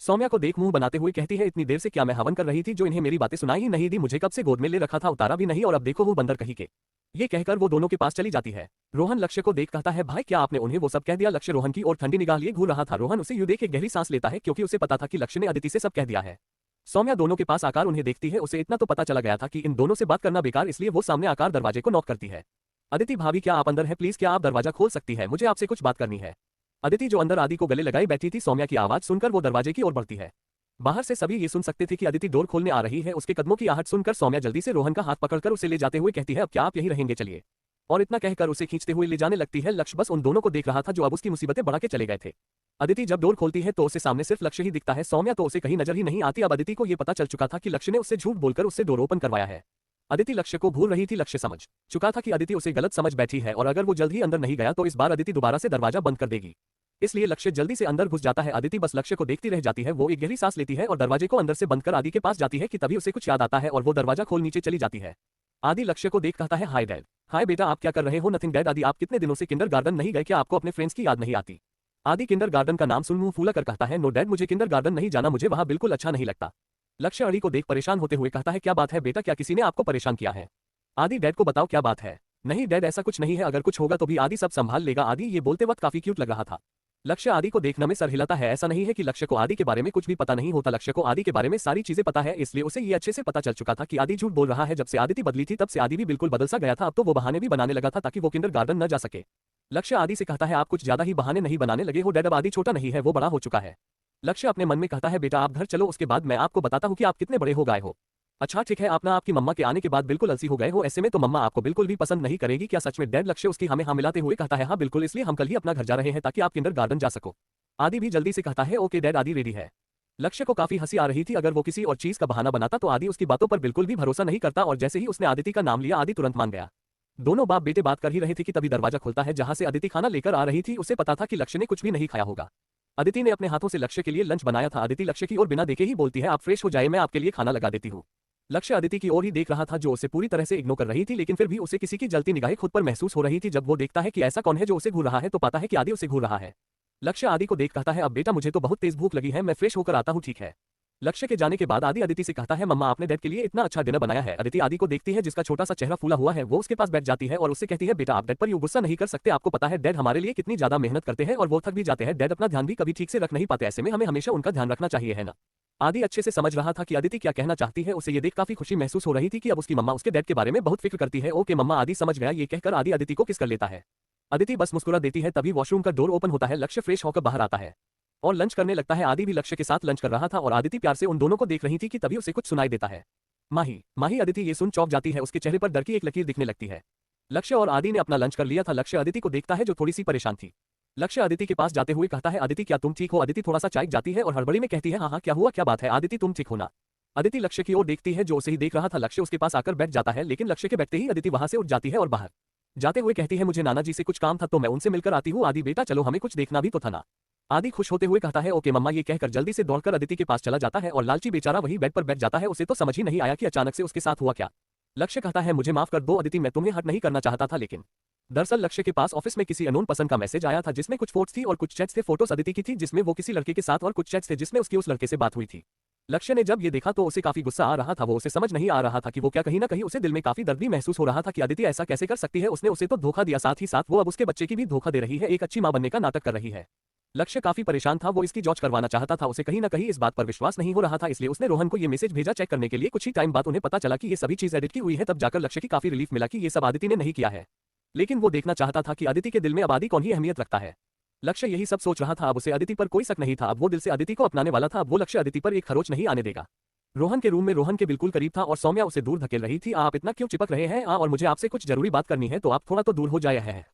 सौम्या को देख मुंह बनाते हुए कहती है, इतनी देर से क्या मैं हवन कर रही थी जो इन्हें मेरी बातें सुनाई ही नहीं दी, मुझे कब से गोद में ले रखा था, उतारा भी नहीं, और अब देखो वो बंदर कहीं के। ये कहकर वो दोनों के पास चली जाती है। रोहन लक्ष्य को देख कहता है, भाई क्या आपने उन्हें वो सब कह दिया? लक्ष्य रोहन की ओर ठंडी निगाह लिए घूर रहा था। रोहन उसे यूं देख एक गहरी सांस लेता है क्योंकि उसे पता था कि लक्ष्य ने अदिति से सब कह दिया है। सौम्या दोनों के पास आकर उन्हें देखती है, उसे इतना तो पता चला गया था कि इन दोनों से बात करना बेकार, इसलिए वो सामने आकर दरवाजे को नॉक करती है। अदिति भाभी क्या आप अंदर हैं? प्लीज क्या आप दरवाजा खोल सकती है, मुझे आपसे कुछ बात करनी है। अदिति जो अंदर आदि को गले लगाई बैठी थी, सौम्या की आवाज सुनकर वो दरवाजे की ओर बढ़ती है। बाहर से सभी ये सुन सकते थे कि अदिति डोर खोलने आ रही है। उसके कदमों की आहट सुनकर सौम्या जल्दी से रोहन का हाथ पकड़कर उसे ले जाते हुए कहती है, अब क्या आप यही रहेंगे, चलिए। और इतना कहकर उसे खींचते हुए ले जाने लगती है। लक्ष्य बस उन दोनों को देख रहा था जो अब उसकी मुसीबतें बढ़ा के चले गए थे। अदिति जब डोर खोलती है तो उसे सामने सिर्फ लक्ष्य ही दिखता है। सौम्या तो उसे कहीं नजर ही नहीं आती। अब अदिति को ये पता चल चुका था कि लक्ष्य ने उससे झूठ बोलकर उससे डोर ओपन करवाया है। अदिति लक्ष्य को भूल रही थी। लक्ष्य समझ चुका था कि अदिति उसे गलत समझ बैठी है और अगर वो जल्द ही अंदर नहीं गया तो इस बार अदिति दोबारा से दरवाजा बंद कर देगी। इसलिए लक्ष्य जल्दी से अंदर घुस जाता है। अदिति बस लक्ष्य को देखती रह जाती है। वो एक गहरी सांस लेती है और दरवाजे को अंदर से बंद कर आदि के पास जाती है कि तभी उसे कुछ याद आता है और वो दरवाजा खोल नीचे चली जाती है। आदि लक्ष्य को देख कहता है, हाय डैड। हाय बेटा, आप क्या कर रहे हो? Nothing dad. आदि, आप कितने दिनों से किंडरगार्टन नहीं गए? क्या आपको अपने फ्रेंड्स की याद नहीं आती? आदि किंडरगार्टन का नाम सुन मुंह फूला कर कहता है, नो डैड, मुझे किंडरगार्टन नहीं जाना, मुझे वहां बिल्कुल अच्छा नहीं लगता। लक्ष्य आदि को देख परेशान होते हुए कहता है, क्या बात है बेटा, क्या किसी ने आपको परेशान किया है? आदि, डैड को बताओ क्या बात है। नहीं डैड, ऐसा कुछ नहीं है, अगर कुछ होगा तो भी आदि सब संभाल लेगा। आदि ये बोलते वक्त काफी क्यूट लग रहा था। लक्ष्य आदि को देखने में सर हिलाता है। ऐसा नहीं है कि लक्ष्य को आदि के बारे में कुछ भी पता नहीं होता। लक्ष्य को आदि के बारे में सारी चीजें पता है, इसलिए उसे ये अच्छे से पता चल चुका था कि आदि झूठ बोल रहा है। जब से आदिति बदली थी तब से आदि भी बिल्कुल बदल सा गया था। अब तो वो बहाने भी बनाने लगा था ताकि वो किंडरगार्टन न जा सके। लक्ष्य आदि से कहता है, आप कुछ ज्यादा ही बहाने नहीं बनाने लगे हो डैड? अब आदि छोटा नहीं है, वो बड़ा हो चुका है। लक्ष्य अपने मन में कहता है, बेटा आप घर चलो, उसके बाद मैं आपको बताता हूँ कि आप कितने बड़े हो गए हो। अच्छा ठीक है, आप ना आपकी मम्मा के आने के बाद बिल्कुल अलसी हो गए हो, ऐसे में तो मम्मा आपको बिल्कुल भी पसंद नहीं करेगी। क्या सच में डैड? लक्ष्य उसकी हमें हाँ मिलाते हुए कहता है, हाँ बिल्कुल, इसलिए हम कल ही अपना घर जा रहे हैं ताकि आप किंडरगार्टन जा सको। आदि भी जल्दी से कहता है, ओके डैड, आदि रेडी है। लक्ष्य को काफी हंसी आ रही थी। अगर वो किसी और चीज का बहाना बनाता तो आदि उसकी बातों पर बिल्कुल भी भरोसा नहीं करता और जैसे ही उसने आदिति का नाम लिया आदि तुरंत मान गया। दोनों बाप बेटे बात कर ही रहे थे कि तभी दरवाजा खुलता है जहां से अदिति खाना लेकर आ रही थी। उसे पता था कि लक्ष्य ने कुछ भी नहीं खाया होगा। अदिति ने अपने हाथों से लक्ष्य के लिए लंच बनाया था। अदिति लक्ष्य की ओर बिना देखे ही बोलती है, आप फ्रेश हो जाए, मैं आपके लिए खाना लगा देती हूँ। लक्ष्य अदिति की ओर ही देख रहा था जो उसे पूरी तरह से इग्नोर कर रही थी, लेकिन फिर भी उसे किसी की जलती निगाहें खुद पर महसूस हो रही थी। जब वो देखता है कि ऐसा कौन है जो उसे घूर रहा है तो पाता है कि आदि उसे घूर रहा है। लक्ष्य आदि को देख कहता है, अब बेटा मुझे तो बहुत तेज भूख लगी है, मैं फ्रेश होकर आता हूँ, ठीक है। लक्ष्य के जाने के बाद आदि अदिति से कहता है, मम्मा आपने डैड के लिए इतना अच्छा डिनर बनाया है। अदिति आदि को देखती है जिसका छोटा सा चेहरा फूला हुआ है। वो उसके पास बैठ जाती है और उससे कहती है, बेटा आप डैड पर यूं गुस्सा नहीं कर सकते, आपको पता है डैड हमारे लिए कितनी ज्यादा मेहनत करते हैं और वो थक भी जाते हैं। डैड अपना ध्यान भी कभी ठीक से रख नहीं पाते, ऐसे में हमें हमेशा उनका ध्यान रखना चाहिए, है ना। आदि अच्छे से समझ रहा था कि अदिति क्या कहना चाहती है। उसे ये देख काफी खुशी महसूस हो रही थी कि अब उसकी मम्मा उसके डैड के बारे में बहुत फिक्र करती है। ओके मम्मा, आदि समझ गया। ये कहकर आदि अदिति को किस कर लेता है। अदिति बस मुस्कुरा देती है। तभी वॉशरूम का डोर ओपन होता है। लक्ष्य फ्रेश होकर बाहर आता है और लंच करने लगता है। आदि भी लक्ष्य के साथ लंच कर रहा था और आदिति प्यार से उन दोनों को देख रही थी कि तभी उसे कुछ सुनाई देता है, माही। माही। अदिति ये सुन चौंक जाती है। उसके चेहरे पर डर की एक लकीर दिखने लगती है। लक्ष्य और आदि ने अपना लंच कर लिया था। लक्ष्य अदिति को देखता है जो थोड़ी सी परेशान थी। लक्ष्य अदिति के पास जाते हुए कहता है, अदिति क्या तुम ठीक हो? अदिति थोड़ा सा चाय जाती है और हड़बड़ी में कहती है, हाँ हाँ क्या हुआ, क्या बात है? अदिति तुम ठीक हो ना? अदिति लक्ष्य की ओर देखती है जो उसे ही देख रहा था। लक्ष्य उसके पास आकर बैठ जाता है, लेकिन लक्ष्य के बैठते ही अदिति वहां से उठ जाती है और बाहर जाते हुए कहती है, मुझे नाना जी से कुछ काम था तो मैं उनसे मिलकर आती हूँ। आदि बेटा चलो, हमें कुछ देखना भी तो था ना। आदि खुश होते हुए कहता है, ओके मम्मा। ये कहकर जल्दी से दौड़कर अदिति के पास चला जाता है और लालची बेचारा वही बेड पर बैठ जाता है। उसे तो समझ ही नहीं आया कि अचानक से उसके साथ हुआ क्या। लक्ष्य कहता है, मुझे माफ कर दो अदिति, मैं तुम्हें हर्ट नहीं करना चाहता था, लेकिन दरअसल लक्ष्य के पास ऑफिस में किसी अननोन पर्सन का मैसेज आया था जिसमें कुछ फोटोज थी और कुछ चैट्स थे। फोटोज अदिति की थी जिसमें वो किसी लड़के के साथ और कुछ चैट्स थे जिसमें उसकी उस लड़के से बात हुई थी। लक्ष्य ने जब ये देखा तो उसे काफी गुस्सा आ रहा था। वो उसे समझ नहीं आ रहा था कि वो क्या, कहीं ना कहीं उसे दिल में काफी दर्द भी महसूस हो रहा था कि अदिति ऐसा कैसे कर सकती है। उसने उसे तो धोखा दिया, साथ ही साथ वो अब उसके बच्चे की भी धोखा दे रही है, एक अच्छी मां बनने का नाटक कर रही है। लक्ष्य काफी परेशान था। वो इसकी जांच करवाना चाहता था। उसे कहीं ना कहीं इस बात पर विश्वास नहीं हो रहा था, इसलिए उसने रोहन को ये मैसेज भेजा चेक करने के लिए। कुछ ही टाइम बाद उन्हें पता चला कि ये सभी चीज एडिट की हुई है। तब जाकर लक्ष्य की काफी रिलीफ मिला कि ये सब आदिति ने नहीं किया है, लेकिन वो देखना चाहता था कि आदिति के दिल में अब आदि कौन ही अहमियत रखता है। लक्ष्य यही सब सोच रहा था। अब उसे आदिति पर कोई शक नहीं था। अब वो दिल से आदिति को अपनाने वाला था। अब वो लक्ष्य आदिति पर एक खरोच नहीं आने देगा। रोहन के रूम में रोहन के बिल्कुल करीब था और सौम्या उसे दूर धकेल रही थी। आप इतना क्यों चिपक रहे हैं? और मुझे आपसे कुछ जरूरी बात करनी है, तो आप थोड़ा तो दूर हो जाए है।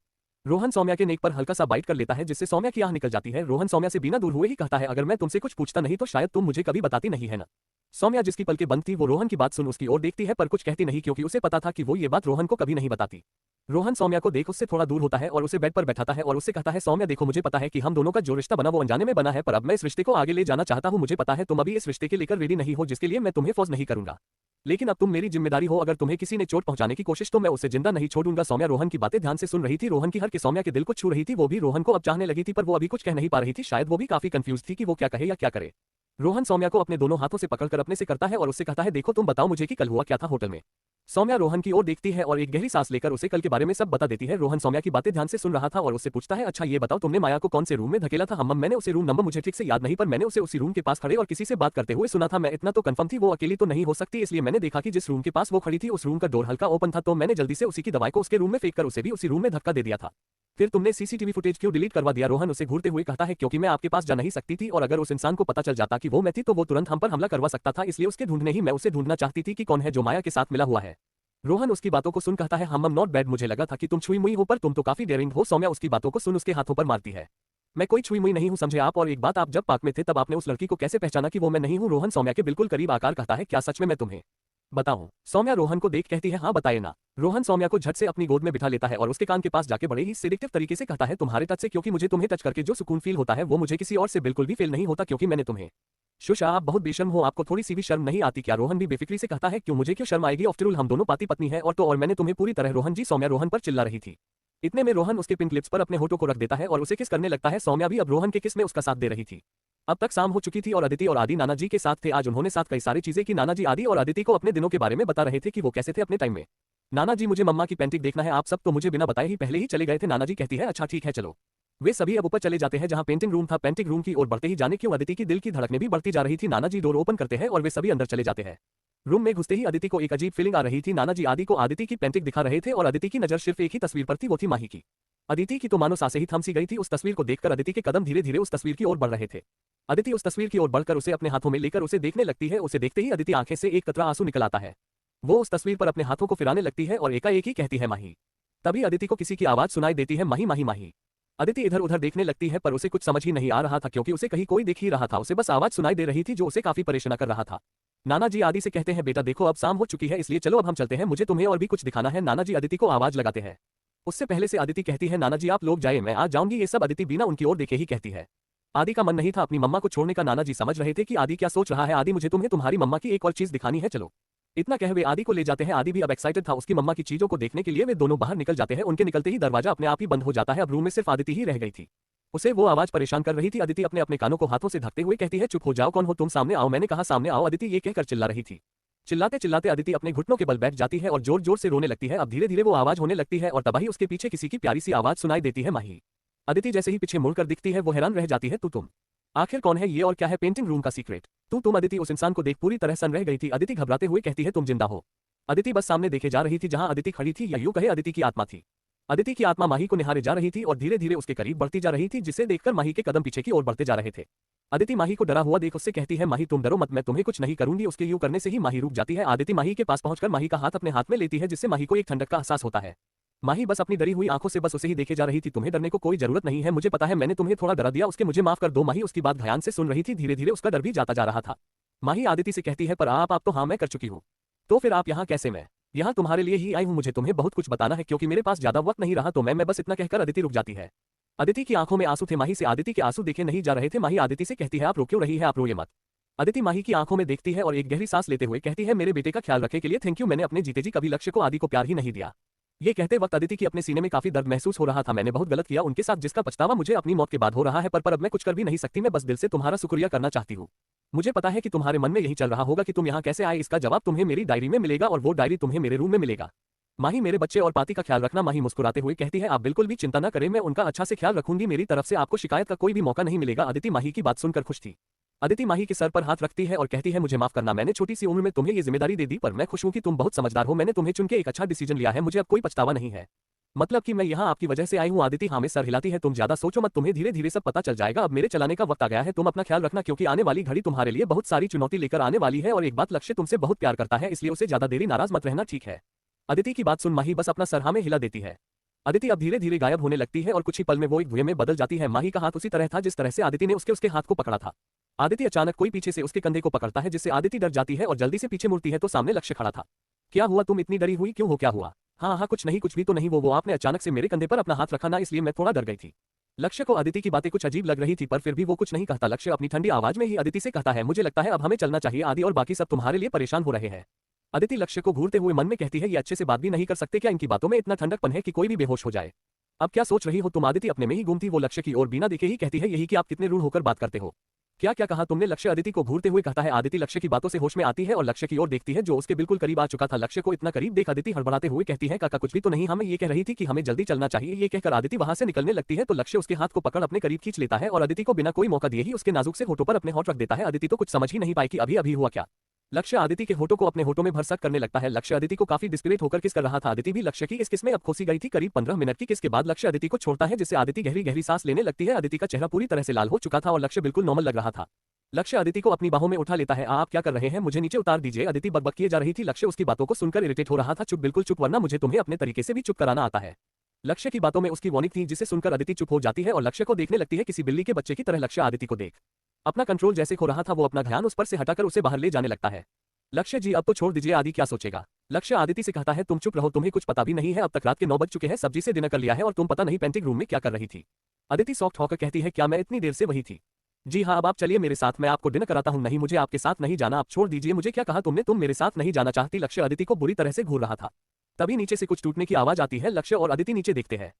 रोहन सौम्या के नेक पर हल्का सा बाइट कर लेता है जिससे सौम्या की आह निकल जाती है। रोहन सौम्या से बिना दूर हुए ही कहता है, अगर मैं तुमसे कुछ पूछता नहीं तो शायद तुम मुझे कभी बताती नहीं, है ना। सौम्या जिसकी पलकें बंद थी वो रोहन की बात सुन उसकी ओर देखती है पर कुछ कहती नहीं, क्योंकि उसे पता था कि वो ये बात रोहन को कभी नहीं बताती। रोहन सौम्या को देख उससे थोड़ा दूर होता है और उसे बेड पर बैठाता है और उससे कहता है, सौम्या देखो, मुझे पता है कि हम दोनों का जो रिश्ता बना वो अनजाने में बना है, पर अब मैं इस रिश्ते को आगे ले जाना चाहता हूँ। मुझे पता है तुम अभी इस रिश्ते के लेकर रेडी नहीं हो, जिसके लिए मैं तुम्हें फोर्स नहीं करूंगा, लेकिन अब तुम मेरी जिम्मेदारी हो। अगर तुम्हें किसी ने चोट पहुंचाने की कोशिश तो मैं उसे जिंदा नहीं छोड़ूंगा। सौम्या रोहन की बातें ध्यान से सुन रही थी। रोहन की हर के सौम्या के दिल को छू रही थी। वो भी रोहन को अब चाहने लगी थी, पर वो अभी कुछ कह नहीं पा रही थी। शायद वो भी काफी कंफ्यूज थी कि वो क्या कहे या क्या करे। रोहन सौम्या को अपने दोनों हाथों से पकड़कर अपने से करता है और उससे कहता है, देखो तुम बताओ मुझे कि कल हुआ क्या था होटल में। सौम्या रोहन की ओर देखती है और एक गहरी सांस लेकर उसे कल के बारे में सब बता देती है। रोहन सौम्या की बातें ध्यान से सुन रहा था और उससे पूछता है, अच्छा ये बताओ तुमने माया को कौन से रूम में धकेला था? हम मैंने उसे रूम नंबर मुझे ठीक से याद नहीं, पर मैंने उसे उसी रूम के पास खड़े और किसी से बात करते हुए सुना था। मैं इतना तो कंफर्म थी वो अकेली तो नहीं हो सकती, इसलिए मैंने देखा कि जिस रूम के पास वो खड़ी थी उस रूम का डोर हल्का ओपन था, तो मैंने जल्दी से उसी की दवाई को उसके रूम में फेंक कर उसे भी उसी रूम में धक्का दे दिया था। फिर तुमने सीसीटीवी फुटेज क्यों डिलीट करवा दिया? रोहन उसे घूरते हुए कहता है क्योंकि मैं आपके पास जा नहीं सकती थी और अगर उस इंसान को पता चल जाता कि वो मैं थी तो वो तुरंत हम पर हमला करवा सकता था, इसलिए उसके ढूंढने ही मैं उसे ढूंढना चाहती थी कि कौन है जो माया के साथ मिला हुआ है। रोहन उसकी बातों को सुन कहता है हम नॉट बैड, मुझे लगा था कि तुम छुई मुई हो पर तुम तो काफी डेयरिंग हो। सौम्या उसकी बातों को सुन उसके हाथों पर मारती है। मैं कोई छुई मुई नहीं हूं समझे आप, और एक बात, आप जब पार्क में थे तब आपने उस लड़की को कैसे पहचाना कि वो मैं नहीं हूं? रोहन सौम्या के बिल्कुल करीब आकर कहता है क्या सच में मैं तुम्हें बताऊं? सौम्या रोहन को देख कहती है हाँ बताइए ना। रोहन सौम्या को झट से अपनी गोद में बिठा लेता है और उसके कान के पास जाके बड़े ही सेडिक्टिव तरीके से कहता है तुम्हारे टच से, क्योंकि मुझे तुम्हें टच करके जो सुकून फील होता है वो मुझे किसी और से बिल्कुल भी फील नहीं होता, क्योंकि मैंने तुम्हें शुशा आप बहुत बेशर्म हो, आपको थोड़ी सी भी शर्म नहीं आती क्या? रोहन भी बेफिक्री से कहता है क्यों मुझे क्यों शर्म आएगी, आफ्टर ऑल हम दोनों पति पत्नी है और तो और मैंने तुम्हें पूरी तरह रोहन जी। सौम्या रोहन पर चिल्ला रही थी। इतने में रोहन उसके पिंक लिप्स पर अपने होठों को रख देता है और उसे किस करने लगता है। सौम्या भी अब रोहन के किस में उसका साथ दे रही थी। अब तक शाम हो चुकी थी और अदिति और आदि नाना जी के साथ थे। आज उन्होंने साथ कई सारी चीजें की। नाना जी आदि और अदिति को अपने दिनों के बारे में बता रहे थे कि वो कैसे थे अपने टाइम में। नाना जी मुझे मम्मा की पेंटिंग देखना है, आप सब तो मुझे बिना बताए ही पहले ही चले गए थे। नाना जी कहती है अच्छा ठीक है चलो। वे सभी अब ऊपर चले जाते हैं जहां पेंटिंग रूम था। पेंटिंग रूम की ओर बढ़ते ही जाने क्यों अदिति की दिल की धड़कनें भी बढ़ती जा रही थी। नाना जी डोर ओपन करते हैं और वे सभी अंदर चले जाते हैं। रूम में घुसते ही अदिति को एक अजीब फीलिंग आ रही थी। नाना जी आदि को आदिति की पेंटिंग दिखा रहे थे और अदिति की नजर सिर्फ एक ही तस्वीर पर थी, वो थी माही की। अदिति की तो मानो सांसें ही थम सी गई थी। उस तस्वीर को देखकर अदिति के कदम धीरे धीरे उस तस्वीर की ओर बढ़ रहे थे। अदिति उस तस्वीर की ओर बढ़कर उसे अपने हाथों में लेकर उसे देखने लगती है। उसे देखते ही अदिति आंखें से एक कतरा आंसू निकल आता है। वो उस तस्वीर पर अपने हाथों को फिराने लगती है और एकाएक ही कहती है माही। तभी अदिति को किसी की आवाज सुनाई देती है माही माही माही। अदिति इधर उधर देखने लगती है पर उसे कुछ समझ ही नहीं आ रहा था, क्योंकि उसे कहीं कोई देख ही रहा था। उसे बस आवाज सुनाई दे रही थी जो उसे काफी परेशान कर रहा था। नाना जी आदि से कहते हैं बेटा देखो अब शाम हो चुकी है, इसलिए चलो अब हम चलते हैं, मुझे तुम्हें और भी कुछ दिखाना है। नाना जी अदिति को आवाज लगाते हैं। उससे पहले से अदिति कहती है नाना जी आप लोग जाए, मैं आज जाऊंगी। ये सब अदिति बिना उनकी ओर देखे ही कहती है। आदि का मन नहीं था अपनी मम्मा को छोड़ने का। नाना जी समझ रहे थे कि आदि क्या सोच रहा है। आदि मुझे तुम्हें तुम्हारी मम्मा की एक और चीज दिखानी है, चलो। इतना कह वे आदि को ले जाते हैं। आदि भी अब एक्साइटेड था उसकी मम्मा की चीजों को देखने के लिए। वे दोनों बाहर निकल जाते हैं। उनके निकलते ही दरवाजा अपने आप ही बंद हो जाता है। अब रूम में सिर्फ आदिति ही रह गई थी। उसे वो आवाज परेशान कर रही थी। अदिति अपने अपने कानों को हाथों से ढकते हुए कहती है चुप हो जाओ, कौन हो तुम, सामने आओ, मैंने कहा सामने आओ। अदिति ये कहकर चिल्ला रही थी। चिल्लाते चिल्लाते अदिति अपने घुटनों के बल बैठ जाती है और जोर जोर से रोने लगती है। अब धीरे धीरे वो आवाज होने लगती है और तबाही उसके पीछे किसी की प्यारी सी आवाज सुनाई देती है माही। अदिति जैसे ही पीछे मुड़कर दिखती है वो हैरान रह जाती है तुम आखिर कौन है ये और क्या है पेंटिंग रूम का सीक्रेट? तुम अदिति उस इंसान को देख पूरी तरह सन रह गई थी। अदिति घबराते हुए कहती है तुम जिंदा हो? अदिति बस सामने देखे जा रही थी जहां अदिति खड़ी थी, या यूं कहे अदिति की आत्मा थी। अदिति की आत्मा माही को निहारे जा रही थी और धीरे धीरे उसके करीब बढ़ती जा रही थी, जिसे देखकर माही के कदम पीछे की ओर बढ़ते जा रहे थे। अदिति माही को डरा हुआ देख उससे कहती है माही तुम डरो मत, मैं तुम्हें कुछ नहीं करूंगी। उसके यूं करने से ही माही रुक जाती है। अदिति माही के पास पहुंचकर माही का हाथ अपने हाथ में लेती है, जिससे माही को एक ठंडक का एहसास होता है। माही बस अपनी डरी हुई आंखों से बस उसे ही देखे जा रही थी। तुम्हें डरने को कोई जरूरत नहीं है, मुझे पता है मैंने तुम्हें थोड़ा डरा दिया, उसके मुझे माफ कर दो। माही उसकी बात ध्यान से सुन रही थी। धीरे धीरे उसका डर भी जाता जा रहा था। माही आदिति से कहती है पर आप तो हाँ मैं कर चुकी हूँ, तो फिर आप यहाँ कैसे? मैं यहाँ तुम्हारे लिए ही आई हूँ, मुझे तुम्हें बहुत कुछ बताना है क्योंकि मेरे पास ज्यादा वक्त नहीं रहा, तो मैं बस इतना कहकर अदिति रुक जाती है। अदिति की आंखों में आंसू थे। माही से आदिति के आंसू देखे नहीं जा रहे थे। माही आदिति से कहती है आप रो क्यों रही है, आप रोइए मत। अदिति माही की आंखों में देखती है और एक गहरी सांस लेते हुए कहती है मेरे बेटे का ख्याल रखने के लिए थैंक यू, मैंने अपने जीते जी कभी लक्ष्य को आदि को प्यार ही नहीं दिया। ये कहते वक्त अदिति की अपने सीने में काफी दर्द महसूस हो रहा था। मैंने बहुत गलत किया उनके साथ, जिसका पछतावा मुझे अपनी मौत के बाद हो रहा है, पर अब मैं कुछ कर भी नहीं सकती। मैं बस दिल से तुम्हारा शुक्रिया करना चाहती हूँ। मुझे पता है कि तुम्हारे मन में यही चल रहा होगा कि तुम यहाँ कैसे आए, इसका जवाब तुम्हें मेरी डायरी में मिलेगा और वो डायरी तुम्हें मेरे रूम में मिलेगा। माही मेरे बच्चे और पाती का ख्याल रखना। माही मुस्कुराते हुए कहती है आप बिल्कुल भी चिंता न करें, मैं उनका अच्छा से ख्याल रखूंगी, मेरी तरफ से आपको शिकायत का कोई भी मौका नहीं मिलेगा। अदिति माही की बात सुनकर खुश थी। अदिति माही के सर पर हाथ रखती है और कहती है मुझे माफ करना, मैंने छोटी सी उम्र में तुम्हें ये जिम्मेदारी दे दी, पर मैं खुश हूं कि तुम बहुत समझदार हो। मैंने तुम्हें चुन के एक अच्छा डिसीजन लिया है, मुझे अब कोई पछतावा नहीं है। मतलब कि मैं यहाँ आपकी वजह से आई हूँ। आदिति हाँ में सर हिलाती है। तुम ज्यादा सोचो मत, तुम्हें धीरे धीरे सब पता चल जाएगा। अब मेरे चलाने का वक्त आ गया है, तुम अपना ख्याल रखना क्योंकि आने वाली घड़ी तुम्हारे लिए बहुत सारी चुनौती लेकर आने वाली है। और एक बात, लक्ष्य तुमसे बहुत प्यार करता है, इसलिए उसे ज्यादा देरी नाराज मत रहना, ठीक है? अदिति की बात सुन माही बस अपना सर हाँ में हिला देती है। अदिति अब धीरे धीरे गायब होने लगती है और कुछ ही पल में वो एक धुएं में बदल जाती है। माही का हाथ उसी तरह था जिस तरह से आदिति ने उसके हाथ को पकड़ा था। आदिति अचानक कोई पीछे से उसके कंधे को पकड़ता है, जिससे आदिति डर जाती है और जल्दी से पीछे मुड़ती है तो सामने लक्ष्य खड़ा था। क्या हुआ, तुम इतनी डरी हुई क्यों हो, क्या हुआ? हाँ हाँ कुछ नहीं, कुछ भी तो नहीं। वो आपने अचानक से मेरे कंधे पर अपना हाथ रखा ना, इसलिए मैं थोड़ा डर गई थी। लक्ष्य को आदिति की बातें कुछ अजीब लग रही थी, पर फिर भी वो कुछ नहीं कहता। लक्ष्य अपनी ठंडी आवाज में ही आदिति से कहता है मुझे लगता है अब हमें चलना चाहिए, आदि और बाकी सब तुम्हारे लिए परेशान हो रहे हैं। अदिति लक्ष्य को घूरते हुए मन में कहती है ये अच्छे से बात भी नहीं कर सकते क्या, इनकी बातों में इतना ठंडकपन है कि कोई भी बेहोश हो जाए। अब क्या सोच रही हो तुम? आदिति अपने में ही घूमती वो लक्ष्य की ओर बिना देखे ही कहती है यही कि आप कितने रूड होकर बात करते हो। क्या क्या कहा तुमने? लक्ष्य अदिति को घूरते हुए कहता है। आदिति लक्ष्य की बातों से होश में आती है और लक्ष्य की ओर देखती है जो उसके बिल्कुल करीब आ चुका था। लक्ष्य को इतना करीब देख अदिति हड़बड़ाते हुए कहती है काका कुछ भी तो नहीं, हमें ये कह रही थी कि हमें जल्दी चलना चाहिए। ये कहकर आदिति वहां से निकलने लगती है तो लक्ष्य उसके हाथ को पकड़ अपने करीब खींच लेता है और अदिति को बिना कोई मौका दिए ही उसके नाजुक से होठों पर अपने होठ रख देता है। अदिति तो कुछ समझ ही नहीं पाई कि अभी अभी हुआ क्या। लक्ष्य अदिति के होठों को अपने होठों में भरसक करने लगता है। लक्ष्य अदिति को काफी डिस्परेट होकर किस कर रहा था। अदिति भी लक्ष्य की इस किस में अब खोसी गई थी। करीब 15 मिनट की किस के बाद लक्ष्य अदिति को छोड़ता है, जिससे अदिति गहरी गहरी सांस लेने लगती है। अदिति का चेहरा पूरी तरह से लाल हो चुका था और लक्ष्य बिल्कुल नॉर्मल लग रहा था। लक्ष्य अदिति को अपनी बाहों में उठा लेता है। आप क्या कर रहे हैं, मुझे नीचे उतार दीजिए। अदिति बकबक किए जा रही थी। लक्ष्य उसकी बातों को सुनकर इरिटेट हो रहा था। चुप, बिल्कुल चुप, वरना मुझे तुम्हें अपने तरीके से भी चुप कराना आता है। लक्ष्य की बातों में उसकी वार्निंग थी, जिसे सुनकर अदिति चुप हो जाती है और लक्ष्य को देखने लगती है किसी बिल्ली के बच्चे की तरह। लक्ष्य अदिति को देख अपना कंट्रोल जैसे खो रहा था, वो अपना ध्यान उस पर से हटाकर उसे बाहर ले जाने लगता है। लक्ष्य जी अब तो छोड़ दीजिए, आदि क्या सोचेगा। लक्ष्य आदिति से कहता है तुम चुप रहो, तुम्हें कुछ पता भी नहीं है। अब तक रात के 9 बज चुके हैं, सब्जी से डिनर कर लिया है और तुम पता नहीं पेंटिंग रूम में क्या कर रही थी। अदिति सॉफ्ट होकर कहती है क्या मैं इतनी देर से वही थी। जी हाँ, अब आप चलिए मेरे साथ, मैं आपको डिनर कराता हूँ। नहीं, मुझे आपके साथ नहीं जाना, आप छोड़ दीजिए मुझे। क्या कहा तुमने, तुम मेरे साथ नहीं जाना चाहती। लक्ष्य अदिति को बुरी तरह से घूर रहा था। तभी नीचे से कुछ टूटने की आवाज आती है। लक्ष्य और अदिति नीचे देखते हैं।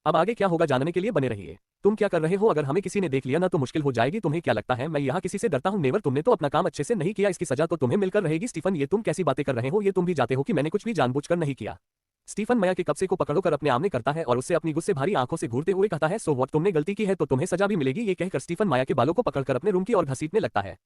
अब आगे क्या होगा जानने के लिए बने रहिए। तुम क्या कर रहे हो, अगर हमें किसी ने देख लिया ना तो मुश्किल हो जाएगी। तुम्हें क्या लगता है मैं यहाँ किसी से डरता हूँ। नेवर, तुमने तो अपना काम अच्छे से नहीं किया, इसकी सजा तो तुम्हें मिलकर रहेगी। स्टीफन, ये तुम कैसी बातें कर रहे हो, ये तुम भी जाते हो कि मैंने कुछ भी जानबूझकर नहीं किया। स्टीफन माया के कब्जे को पकड़कर अपने आमने करता है और उससे अपनी गुस्से भरी आंखों से घूरते हुए कहता है सो व्हाट, तुमने गलती की है तो तुम्हें सजा भी मिलेगी। ये कहकर स्टीफन माया के बालों को पकड़कर अपने रूम की ओर घसीटने लगता है।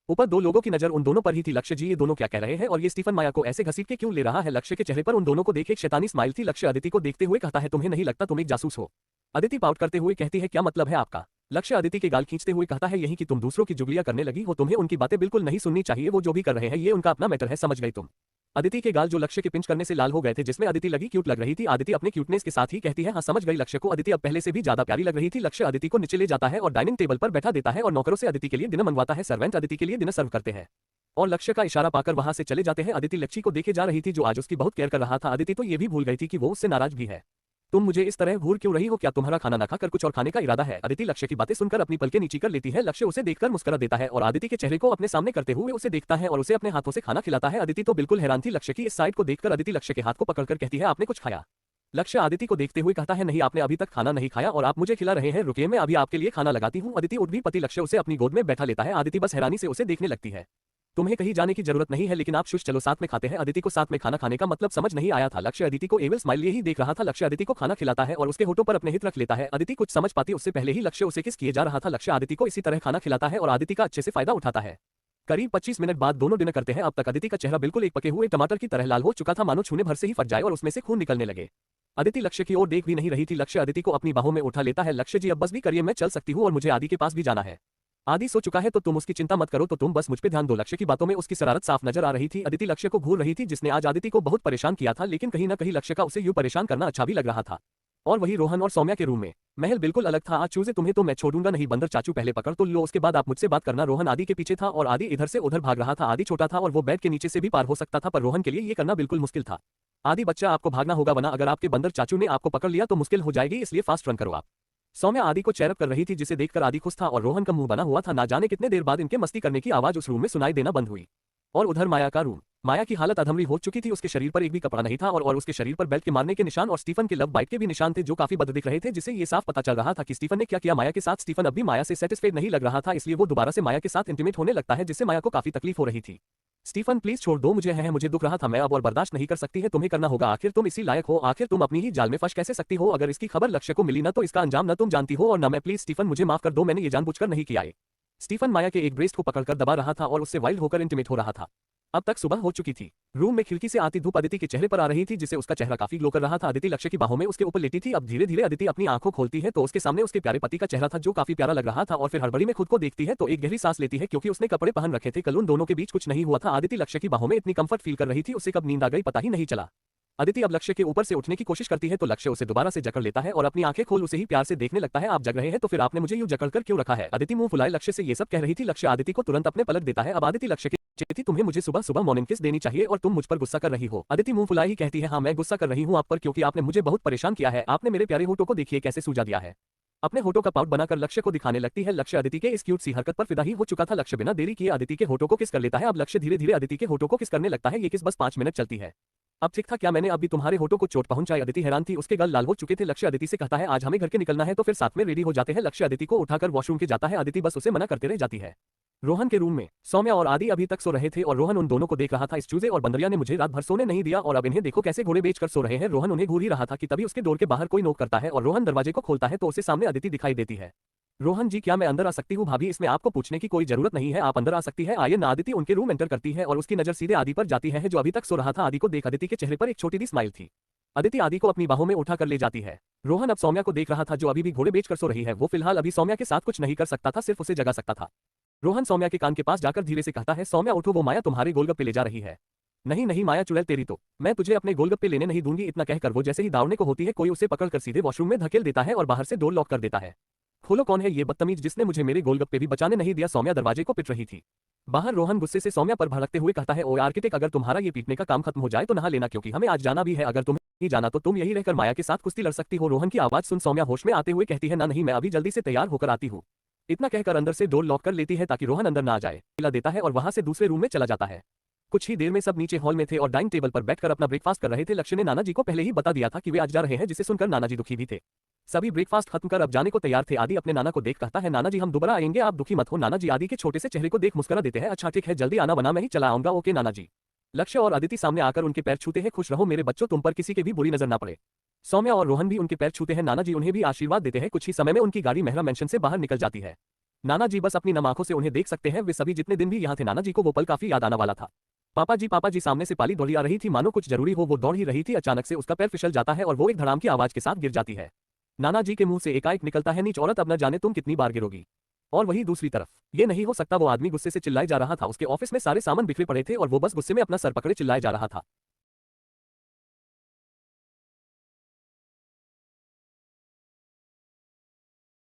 ऊपर 2 लोगों की नजर उन दोनों पर ही थी। लक्ष्य जी ये दोनों क्या कह रहे हैं और ये स्टीफन माया को ऐसे घसीट के क्यों ले रहा है। लक्ष्य के चेहरे पर उन दोनों को देख एक शैतानी स्माइल थी। लक्ष्य अदिति को देखते हुए कहता है तुम्हें नहीं लगता तुम एक जासूस हो। अदिति पाउट करते हुए कहती है क्या मतलब है आपका। लक्ष्य अदिति के गाल खींचते हुए कहता है यही कि तुम दूसरों की जुगलियां करने लगी हो, तुम्हें उनकी बातें बिल्कुल नहीं सुननी चाहिए। वो जो भी कर रहे हैं ये उनका अपना मैटर है, समझ गई तुम। अदिति के गाल जो लक्ष्य के पिंच करने से लाल हो गए थे, जिसमें अदिति लगी क्यूट लग रही थी। अदिति अपने क्यूटनेस के साथ ही कहती है हाँ समझ गई। लक्ष्य को अदिति अब पहले से भी ज्यादा प्यारी लग रही थी। लक्ष्य अदिति को नीचे ले जाता है और डाइनिंग टेबल पर बैठा देता है और नौकरों से अदिति के लिए डिनर मंगवाता है। सर्वेंट अदिति के लिए डिनर सर्व करते हैं और लक्ष्य का इशारा पाकर वहां से चले जाते हैं। अदिति लक्ष्य को देखे जा रही थी जो आज उसकी बहुत केयर कर रहा था। अदिति तो ये भी भूल गई थी कि वो उससे नाराज भी है। तुम मुझे इस तरह घूर क्यों रही हो, क्या तुम्हारा खाना न खाकर कुछ और खाने का इरादा है। अदिति लक्ष्य की बातें सुनकर अपनी पलकें नीची कर लेती है। लक्ष्य उसे देखकर मुस्कुरा देता है और अदिति के चेहरे को अपने सामने करते हुए उसे देखता है और उसे अपने हाथों से खाना खिलाता है। अदिति तो बिल्कुल हैरान थी लक्ष्य की इस साइड को देखकर। अदिति लक्ष्य के हाथ को पकड़कर कहती है आपने कुछ खाया। लक्ष्य अदिति को देखते हुए कहता है नहीं, आपने अभी तक खाना नहीं खाया और आप मुझे खिला रहे हैं, रुकिए मैं अभी आपके लिए खाना लगाती हूँ। अदिति उठ भी पति लक्ष्य उसे अपनी गोद में बैठा लेता है। अदिति बस हैरानी से उसे देखने लगती है। तुम्हें कहीं जाने की जरूरत नहीं है, लेकिन आप शुश चलो साथ में खाते हैं। अदिति को साथ में खाना खाने का मतलब समझ नहीं आया था। लक्ष्य अदिति को एविल स्माइल ही देख रहा था। लक्ष्य अदिति को खाना खिलाता है और उसके होठों पर अपने हित रख लेता है। अदिति कुछ समझ पाती उससे पहले ही लक्ष्य उसे किस किए जा रहा था। लक्ष्य अदिति को इसी तरह खाना खिलाता है और अदिति का अच्छे से फायदा उठाता है। करीब 25 मिनट बाद दोनों डिनर करते हैं। अब तक अदिति का चेहरा बिल्कुल एक पके हुए टमाटर की तरह लाल हो चुका था, मानो छूने भर से ही फट जाए और उसमें से खून निकलने लगे। अदिति लक्ष्य की ओर देख भी नहीं रही थी। लक्ष्य अदिति को अपनी बाहों में उठा लेता है। लक्ष्य जी अब बस भी करिए, मैं चल सकती हूँ और मुझे आदि के पास भी जाना है। आदि सो चुका है तो तुम उसकी चिंता मत करो, तो तुम बस मुझ पे ध्यान दो। लक्ष्य की बातों में उसकी शरारत साफ नजर आ रही थी। अदिति लक्ष्य को घूर रही थी, जिसने आज अदिति को बहुत परेशान किया था, लेकिन कहीं ना कहीं लक्ष्य का उसे यूं परेशान करना अच्छा भी लग रहा था। और वही रोहन और सौम्या के रूम में महल बिल्कुल अलग था। आज चूजे तुम्हें तो मैं छोड़ूंगा नहीं, बंदर चाचू पहले पकड़ तो लो, उसके बाद आप मुझसे बात करना। रोहन आदि के पीछे था और आदि इधर से उधर भाग रहा था। आदि छोटा था और वो बेड के नीचे से भी पार हो सकता था, पर रोहन के लिए ये करना बिल्कुल मुश्किल था। आदि बच्चा, आपको भागना होगा, वरना अगर आपके बंदर चाचू ने आपको पकड़ लिया तो मुश्किल हो जाएगी, इसलिए फास्ट रन करो आप। सौम्या आदि को चेयरअप कर रही थी, जिसे देखकर आदि खुश था और रोहन का मुंह बना हुआ था। ना जाने कितने देर बाद इनके मस्ती करने की आवाज उस रूम में सुनाई देना बंद हुई। और उधर माया का रूम। माया की हालत अधमरी हो चुकी थी, उसके शरीर पर एक भी कपड़ा नहीं था और उसके शरीर पर बेल्ट के मारने के निशान और स्टीफन के लव बाइट के भी निशान थे, जो काफी बद दिख रहे थे, जिससे ये साफ पता चल रहा था कि स्टीफन ने क्या किया माया के साथ। स्टीफन अब भी माया से सेटिस्फाइड नहीं लग रहा था, इसलिए वो दोबारा से माया के साथ इंटीमेट होने लगता है, जिससे माया को काफी तकलीफ हो रही थी। स्टीफन प्लीज छोड़ दो मुझे, है मुझे दुख रहा था, मैं अब और बर्दाश्त नहीं कर सकती है, तुम्हें करना होगा। आखिर तुम इसी लायक हो, आखिर तुम अपनी ही जाल में फंस कैसे सकती हो। अगर इसकी खबर लक्ष्य को मिली ना तो इसका अंजाम न तुम जानती हो और न मैं। प्लीज स्टीफन मुझे माफ कर दो, मैंने ये जानबूझकर नहीं किया है। स्टीफन माया के एक ब्रेस्ट को पकड़कर दबा रहा था और उससे वाइल्ड होकर इंटीमेट हो रहा था। अब तक सुबह हो चुकी थी। रूम में खिड़की से आती धूप अदिति के चेहरे पर आ रही थी, जिससे उसका चेहरा काफी ग्लो कर रहा था। अदिति लक्ष्य की बाहों में उसके ऊपर लेटी थी। अब धीरे धीरे अदिति अपनी आंखों खोलती है तो उसके सामने उसके प्यारे पति का चेहरा था, जो काफी प्यारा लग रहा था, और फिर हड़बड़ी में खुद को देखती है तो एक गहरी सांस लेती है, क्योंकि उसने कपड़े पहन रखे थे। कल उन दोनों के बीच कुछ नहीं हुआ था। अदिति लक्ष्य की बाहों में इतनी कंफर्ट फील कर रही थी, उसे कब नींद आ गई पता ही नहीं चला। अदिति अब लक्ष्य के ऊपर से उठने की कोशिश करती है तो लक्ष्य उसे दोबारा से जकड़ लेता है और अपनी आंखें खोल उसे ही प्यार से देखने लगता है। आप जग रहे हैं तो फिर आपने मुझे यूं जकड़कर क्यों रखा है। अदिति मुंह फुलाए लक्ष्य से ये सब कह रही थी। लक्ष्य अदिति को तुरंत अपने पलट देता है। अब अदिति लक्ष्य की थी, तुम्हें मुझे सुबह सुबह मॉर्निंग किस देनी चाहिए और तुम मुझ पर गुस्सा कर रही हो। अदिति मुंह फुलाए ही कहती है हाँ मैं गुस्सा कर रही हूँ आप पर, क्योंकि आपने मुझे बहुत परेशान किया है। आपने मेरे प्यारे होठों को देखिए कैसे सूजा दिया है। अपने होठों का पाउट बनाकर लक्ष्य को दिखाने लगती है। लक्ष्य अदिति के इस क्यूट सी हरकत पर फिदा ही हो चुका था। लक्ष्य बिना देरी किए अदिति के होठों को किस कर लेता है। अब लक्ष्य धीरे धीरे अदिति के होठों को किस करने लगता है। ये किस बस 5 मिनट चलती है। अब ठीक था, क्या मैंने अभी तुम्हारे होठों को चोट पहुंचाई। अदिति हैरान थी, उसके गाल लाल हो चुके थे। लक्ष्य अदिति से कहता है आज हमें घर के निकलना है तो फिर साथ में रेडी हो जाते हैं। लक्ष्य अदिति को उठाकर वॉशरूम के जाता है। अदिति बस उसे मना करते रह जाती है। रोहन के रूम में सौम्या और आदि अभी तक सो रहे थे और रोहन उन दोनों को देख रहा था। इस चूजे और बंदरिया ने मुझे रात भर सोने नहीं दिया और अब इन्हें देखो कैसे घोड़े बेचकर सो रहे हैं। रोहन उन्हें घूर ही रहा था कि तभी उसके डोर के बाहर कोई नोक करता है और रोहन दरवाजे को खोलता है तो उसे सामने अदिति दिखाई देती है। रोहन जी, क्या मैं अंदर आ सकती हूँ? भाभी, इसमें आपको पूछने की कोई जरूरत नहीं है, आप अंदर आ सकती है। आर्यन आदिति उनके रूम एंटर करती है और उसकी नजर सीधे आदि पर जाती है जो अभी तक सो रहा था। आदि को देख अदिति के चेहरे पर एक छोटी सी स्माइल थी। अदिति आदि को अपनी बाहों में उठा कर ले जाती है। रोहन अब सौम्या को देख रहा था जो अभी भी घोड़े बेचकर सो रही है। वो फिलहाल अभी सौम्या के साथ कुछ नहीं कर सकता था, सिर्फ उसे जगा सकता था। रोहन सौम्या के कान के पास जाकर धीरे से कहता है, सौम्या उठो, वो माया तुम्हारे गोलगप्पे ले जा रही है। नहीं नहीं माया चुड़ैल तेरी तो, मैं तुझे अपने गोलगप्पे लेने नहीं दूंगी। इतना कहकर वो जैसे ही दौड़ने को होती है कोई उसे पकड़कर सीधे वॉशरूम में धकेल देता है और बाहर से डोर लॉक कर देता है। खोलो, कौन है ये बदतमीज जिसने मुझे मेरे गोलगप्पे भी बचाने नहीं दिया? सौम्या दरवाजे को पिट रही थी। बाहर रोहन गुस्से से सौम्या पर भड़कते हुए कहता है, ओ आर्किटेक्ट, अगर तुम्हारा ये पीटने का काम खत्म हो जाए तो नहा लेना, क्योंकि हमें आज जाना भी है। अगर तुम्हें नहीं जाना तो तुम यही रहकर माया के साथ कुश्ती लड़ सकती हो। रोहन की आवाज सुन सौम्या होश में आते हुए कहती है, ना नहीं, मैं अभी जल्दी से तैयार होकर आती हूँ। इतना कहकर अंदर से डोर लॉक कर लेती है ताकि रोहन अंदर ना आ जाए। हिला देता है और वहां से दूसरे रूम में चला जाता है। कुछ ही देर में सब नीचे हॉल में थे और डाइनिंग टेबल पर बैठकर अपना ब्रेकफास्ट कर रहे थे। लक्ष्य ने नाना जी को पहले ही बता दिया था कि वे आज जा रहे हैं, जिसे सुनकर नाना जी दुखी भी थे। सभी ब्रेकफास्ट खत्म कर अब जाने को तैयार थे। आदि अपने नाना को देख कहता है, नाना जी हम दोबारा आएंगे, आप दुखी मत हो। नाना जी आदि के छोटे से चेहरे को देख मुस्कुरा देते हैं। अच्छा ठीक है, जल्दी आना, बना मैं ही चला आऊंगा। ओके नाना जी। लक्ष्य और अदिति सामने आकर उनके पैर छूते हैं। खुश रहो मेरे बच्चों, तुम पर किसी के भी बुरी नजर ना पड़े। सौम्या और रोहन भी उनके पैर छूते हैं। नाना जी उन्हें भी आशीर्वाद देते हैं। कुछ ही समय में उनकी गाड़ी मेहरा मेंशन से बाहर निकल जाती है। नाना जी बस अपनी नम आंखों से उन्हें देख सकते हैं। वे सभी जितने दिन भी यहाँ थे, नाना जी को वो पल काफी याद आने वाला था। पापा जी, सामने से पाली दौड़ी आ रही थी, मानो कुछ जरूरी हो। वो दौड़ ही रही थी, अचानक से उसका पैर फिसल जाता है और वो एक धड़ाम की आवाज के साथ गिर जाती है। नाना जी के मुंह से एकाएक निकलता है, नीच औरत, अब न जाने तुम कितनी बार गिरोगी। और वही दूसरी तरफ, ये नहीं हो सकता, वो आदमी गुस्से से चिल्लाए जा रहा था। उसके ऑफिस में सारे सामान बिखरे पड़े थे और वो बस गुस्से में अपना सर पकड़े चिल्लाए जा रहा था।